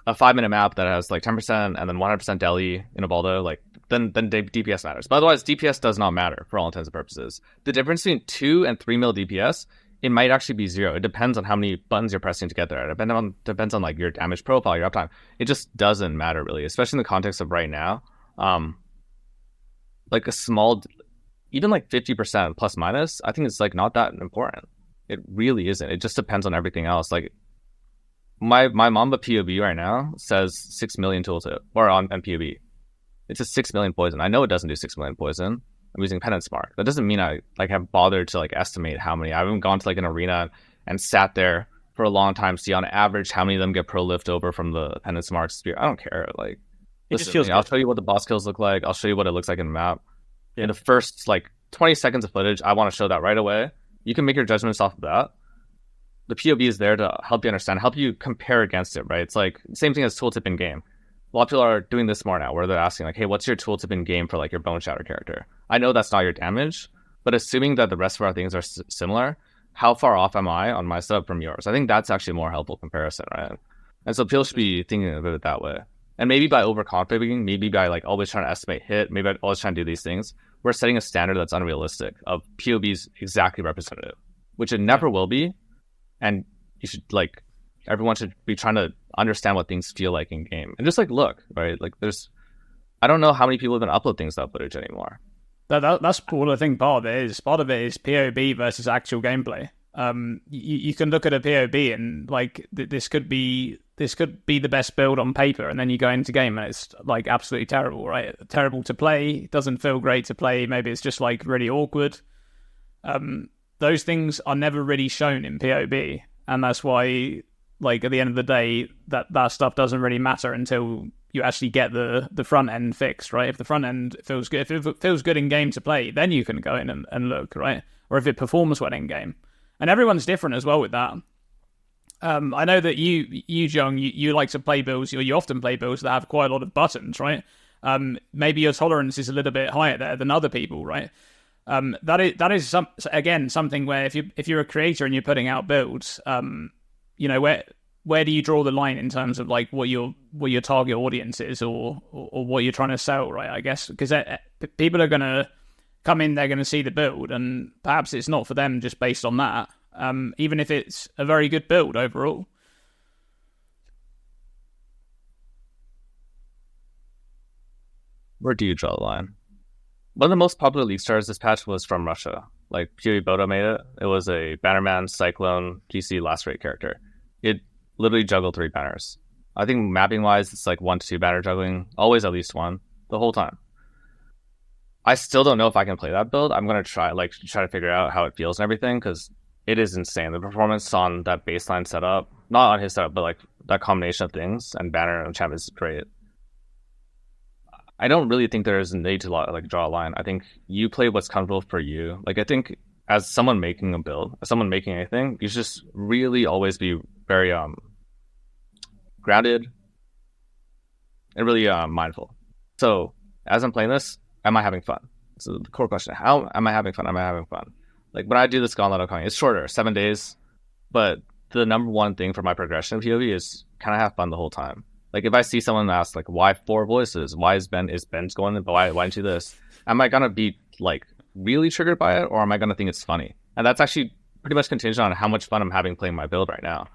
a 5-minute map that has like 10% and then 100% deli in a Baldo, like then DPS matters. But otherwise, DPS does not matter for all intents and purposes. The difference between 2 and 3 mil DPS, it might actually be 0. It depends on how many buttons you're pressing to get there. It depends on like your damage profile, your uptime. It just doesn't matter really, especially in the context of right now. Like a small, even like 50% plus minus, I think it's like not that important. It really isn't. It just depends on everything else. Like my Mamba PoB right now says 6 million tooltip, or on PoB. It's a 6 million poison. I know it doesn't do 6 million poison. I'm using Penance Mark. That doesn't mean I like have bothered to like estimate how many. I haven't gone to like an arena and sat there for a long time, see on average how many of them get pro lift over from the Penance Mark spear. I don't care. Like, listen, I'll show you what the boss kills look like. I'll show you what it looks like in the map. In the first like 20 seconds of footage, I want to show that right away. You can make your judgments off of that. The PoB is there to help you understand, help you compare against it, right? It's like same thing as tooltip in game. A lot of people are doing this more now, where they're asking like, hey, what's your tooltip in game for like your Bone Shatter character? I know that's not your damage, but assuming that the rest of our things are similar, how far off am I on my setup from yours? I think that's actually a more helpful comparison, right? And so people should be thinking of it that way. And maybe by overconfiguring, maybe by like always trying to estimate hit, maybe by always trying to do these things, we're setting a standard that's unrealistic of PoB's exactly representative, which it never will be. And you should like, everyone should be trying to understand what things feel like in game. And just like look, right? Like I don't know how many people even upload things to that footage anymore. That's what I think part of it is. Part of it is PoB versus actual gameplay. You can look at a PoB and like this could be the best build on paper, and then you go into game and it's like absolutely terrible, right? Terrible to play, doesn't feel great to play. Maybe it's just like really awkward. Those things are never really shown in PoB, and that's why, like at the end of the day, that stuff doesn't really matter until you actually get the front end fixed, right? If the front end feels good, if it feels good in game to play, then you can go in and look, right? Or if it performs well in game. And everyone's different as well with that. I know that you Jung, you like to play builds, or you often play builds that have quite a lot of buttons, right? Maybe your tolerance is a little bit higher there than other people, right? That is something where if you're a creator and you're putting out builds, where where do you draw the line in terms of like what your target audience is, or what you're trying to sell, right? I guess because people are going to come in, they're going to see the build, and perhaps it's not for them just based on that, even if it's a very good build overall. Where do you draw the line? One of the most popular League stars this patch was from Russia. Like PoE Bodo made it. It was a Bannerman Cyclone GC last rate character. It literally juggled 3 banners. I think mapping wise, it's like 1 to 2 banner juggling, always at least 1 the whole time. I still don't know if I can play that build. I'm gonna try to figure out how it feels and everything, because it is insane. The performance on that baseline setup, not on his setup, but like that combination of things and banner and champ is great. I don't really think there is a need to like draw a line. I think you play what's comfortable for you. Like I think as someone making a build, as someone making anything, you should just really always be very grounded and really mindful. So as I'm playing this, am I having fun? So the core question: how am I having fun? Am I having fun? Like when I do this Gauntlet of Coming, it's shorter, 7 days, but the number one thing for my progression of PoE is can I have fun the whole time? Like if I see someone ask like why 4 voices? Why is Ben's going? Why didn't you do this? Am I gonna be like really triggered by it, or am I gonna think it's funny? And that's actually pretty much contingent on how much fun I'm having playing my build right now.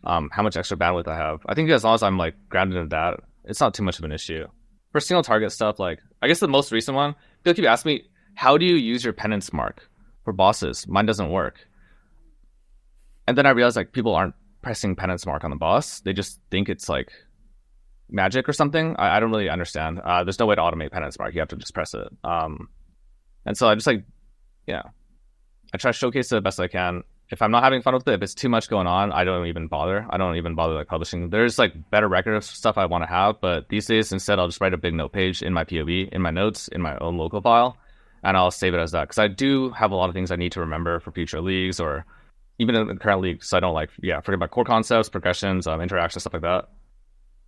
How much extra bandwidth I have. I think as long as I'm like grounded in that, it's not too much of an issue. For single target stuff, like I guess the most recent one, people keep asking me, how do you use your penance mark for bosses? Mine doesn't work. And then I realized like people aren't pressing penance mark on the boss. They just think it's like magic or something. I don't really understand. There's no way to automate penance mark. You have to just press it. And so I just like, I try to showcase it the best I can. If I'm not having fun with it, if it's too much going on, I don't even bother. Like publishing. There's like better record of stuff I want to have, but these days instead I'll just write a big note page in my PoB, in my notes, in my own local file, and I'll save it as that. Because I do have a lot of things I need to remember for future leagues or even in the current league, so I don't like forget about core concepts, progressions, interactions, stuff like that.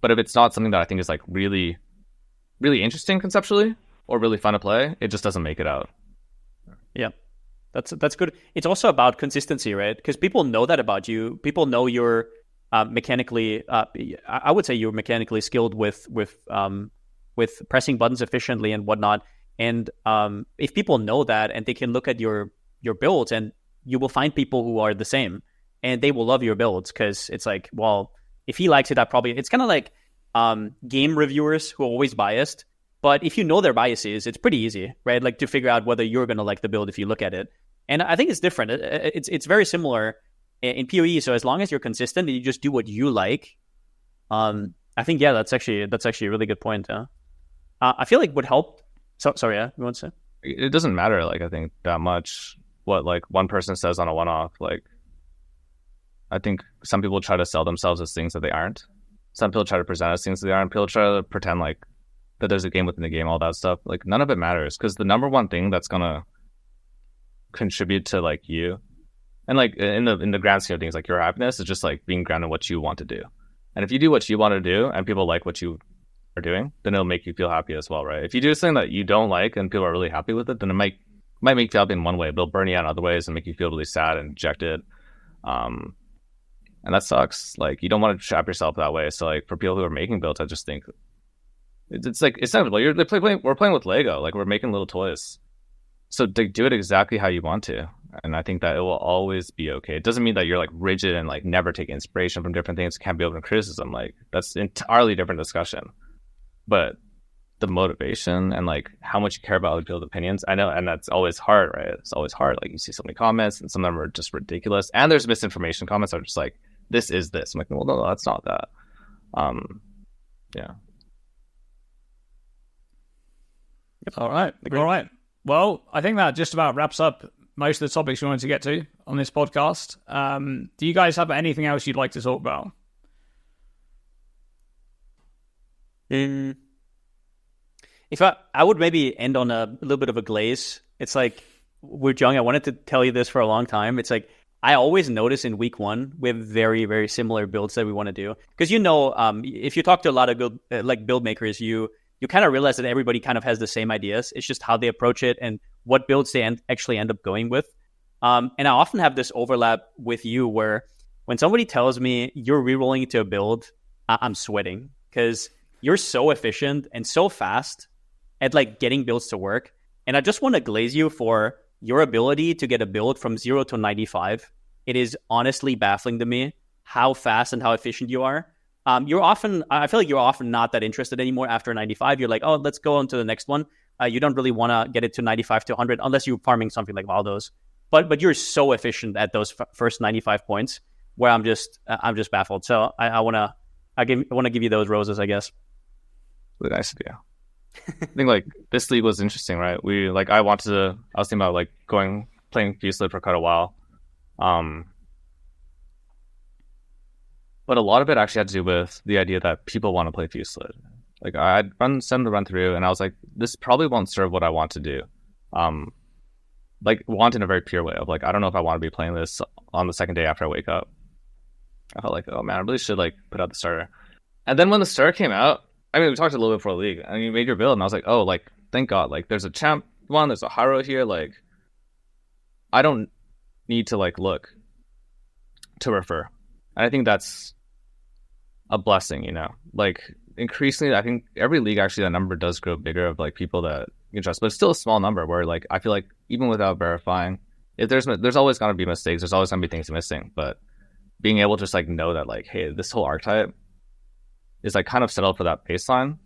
But if it's not something that I think is like really, really interesting conceptually or really fun to play, it just doesn't make it out. Yeah. That's good. It's also about consistency, right? Because people know that about you. People know you're mechanically. I would say you're mechanically skilled with pressing buttons efficiently and whatnot. And if people know that, and they can look at your builds, and you will find people who are the same, and they will love your builds because it's like, well, if he likes it, it's kind of like game reviewers who are always biased. But if you know their biases, it's pretty easy, right? Like to figure out whether you're going to like the build if you look at it. And I think it's different. It's very similar in PoE. So as long as you're consistent and you just do what you like, I think that's actually a really good point. I feel like would help. Sorry, you want to say? It doesn't matter. Like I think that much what like one person says on a one-off. Like I think some people try to sell themselves as things that they aren't. Some people try to present as things that they aren't. People try to pretend like that there's a game within the game, all that stuff. Like none of it matters because the number one thing that's gonna contribute to like you and like in the grand scheme of things, like your happiness is just like being grounded in what you want to do. And if you do what you want to do and people like what you are doing, then it'll make you feel happy as well, right? If you do something that you don't like and people are really happy with it, then it might make you happy in one way, but it'll burn you out in other ways and make you feel really sad and dejected. And that sucks. Like you don't want to trap yourself that way. So like for people who are making builds, I just think it's like it's not we're playing with Lego, like we're making little toys. So do it exactly how you want to, and I think that it will always be okay. It doesn't mean that you're like rigid and like never take inspiration from different things, can't be open to criticism. Like that's an entirely different discussion. But the motivation and like how much you care about other people's opinions, I know, and that's always hard, right? It's always hard. Like you see so many comments, and some of them are just ridiculous, and there's misinformation comments that are just like, "This is this." I'm like, well, no, that's not that. Yeah. All right. Well, I think that just about wraps up most of the topics we wanted to get to on this podcast. Do you guys have anything else you'd like to talk about? If I would maybe end on a little bit of a glaze. It's like, we're young. I wanted to tell you this for a long time. It's like, I always notice in week one, we have very, very similar builds that we want to do. Because, if you talk to a lot of build makers, you kind of realize that everybody kind of has the same ideas. It's just how they approach it and what builds they actually end up going with. And I often have this overlap with you where when somebody tells me you're rerolling to a build, I'm sweating because you're so efficient and so fast at like getting builds to work. And I just want to glaze you for your ability to get a build from 0 to 95. It is honestly baffling to me how fast and how efficient you are. I feel like you're often not that interested anymore after 95. You're like, oh, let's go on to the next one. You don't really want to get it to 95 to 100 unless you're farming something like Valdo's. But you're so efficient at those first 95 points where I'm just baffled. So I want to give you those roses, I guess. Really nice of you. I think like this league was interesting, right? I was thinking about like playing Fuselight for quite a while. But a lot of it actually had to do with the idea that people want to play Fuselight. Like I'd send the run through and I was like, this probably won't serve what I want to do. Like want in a very pure way of like, I don't know if I want to be playing this on the second day after I wake up. I felt like, oh man, I really should like put out the starter. And then when the starter came out, I mean, we talked a little bit before the league, and you made your build, and I was like, oh, like, thank God. Like, there's a champ one, there's a hero here. Like, I don't need to, like, look to refer. And I think that's a blessing, you know? Like, increasingly, I think every league, actually, that number does grow bigger of, like, people that you can trust. But it's still a small number where, like, I feel like even without verifying, if there's always going to be mistakes. There's always going to be things missing. But being able to just, like, know that, like, hey, this whole archetype is like kind of settled for that baseline.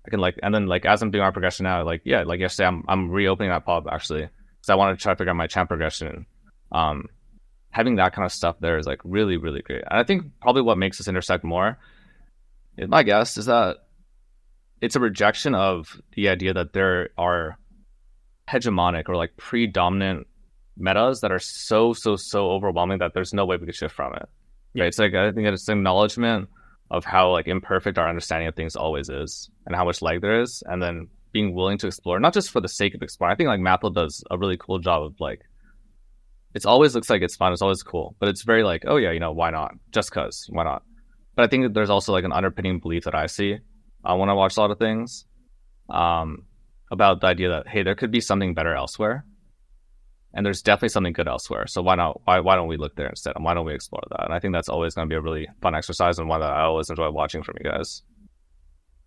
I can like, and then like as I'm doing our progression now, like yeah, like yesterday I'm reopening that PoB actually because I wanted to try to figure out my champ progression. Having that kind of stuff there is like really, really great. And I think probably what makes us intersect more, my guess, is that it's a rejection of the idea that there are hegemonic or like predominant metas that are so overwhelming that there's no way we could shift from it. Right? It's like I think it's an acknowledgement of how like imperfect our understanding of things always is and how much lag there is, and then being willing to explore, not just for the sake of exploring. I think like Mathil does a really cool job of like, it always looks like it's fun, it's always cool, but it's very like, oh yeah, you know, why not? Just cause, why not? But I think that there's also like an underpinning belief that I see when I watch a lot of things about the idea that, hey, there could be something better elsewhere. And there's definitely something good elsewhere. So why not? Why don't we look there instead? And why don't we explore that? And I think that's always going to be a really fun exercise and one that I always enjoy watching from you guys.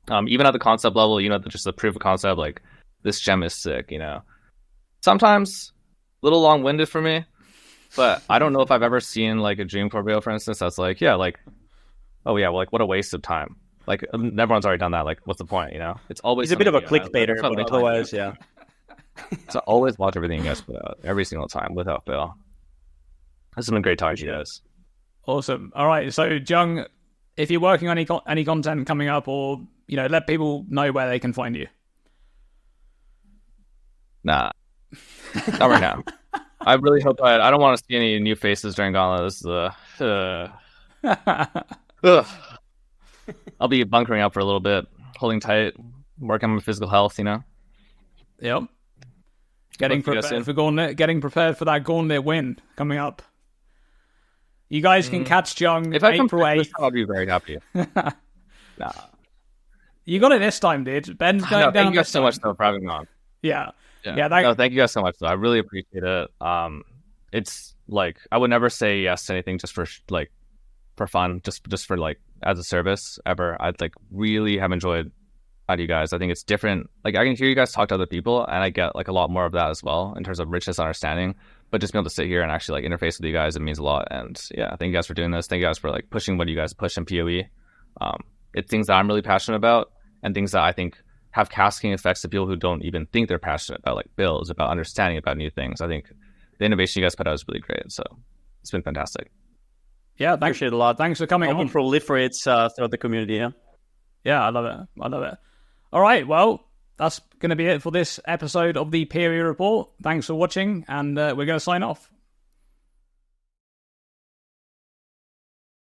Even at the concept level, you know, just the proof of concept, like this gem is sick, you know. Sometimes a little long-winded for me, but I don't know if I've ever seen like a Dreamcore video, for instance, that's like, yeah, like, oh yeah, well, like what a waste of time. Like everyone's already done that. Like, what's the point? You know, it's always he's a bit of a clickbaiter, but otherwise, yeah. So always watch everything you guys put out every single time without fail. It's been great talking to you guys. Awesome. All right. So Jung, if you're working on any content coming up, or you know, let people know where they can find you. Nah, not right now. I really hope I don't want to see any new faces during Gauntlet. This is I'll be bunkering up for a little bit, holding tight, working on my physical health. You know. Yep. Getting prepared for Gauntlet, getting prepared for that Gauntlet win coming up. You guys can catch Jung if I April come 8th. I'll be very happy. Nah. You got it this time, dude. Ben's going down. Thank you guys so much though for having me on. Yeah. Thank you guys so much though. I really appreciate it. It's like I would never say yes to anything just for like for fun, just for like as a service ever. I'd like really have enjoyed you guys. I think it's different. Like I can hear you guys talk to other people and I get like a lot more of that as well in terms of richness understanding, but just being able to sit here and actually like interface with you guys, it means a lot. And yeah, thank you guys for doing this. Thank you guys for like pushing what you guys push in PoE. It's things that I'm really passionate about and things that I think have cascading effects to people who don't even think they're passionate about, like builds, about understanding about new things. I think the innovation you guys put out is really great. So it's been fantastic. Yeah, appreciate it a lot. Thanks for coming on. It proliferates throughout the community. Yeah, I love it. All right, well, that's going to be it for this episode of the PoE Report. Thanks for watching, and we're going to sign off.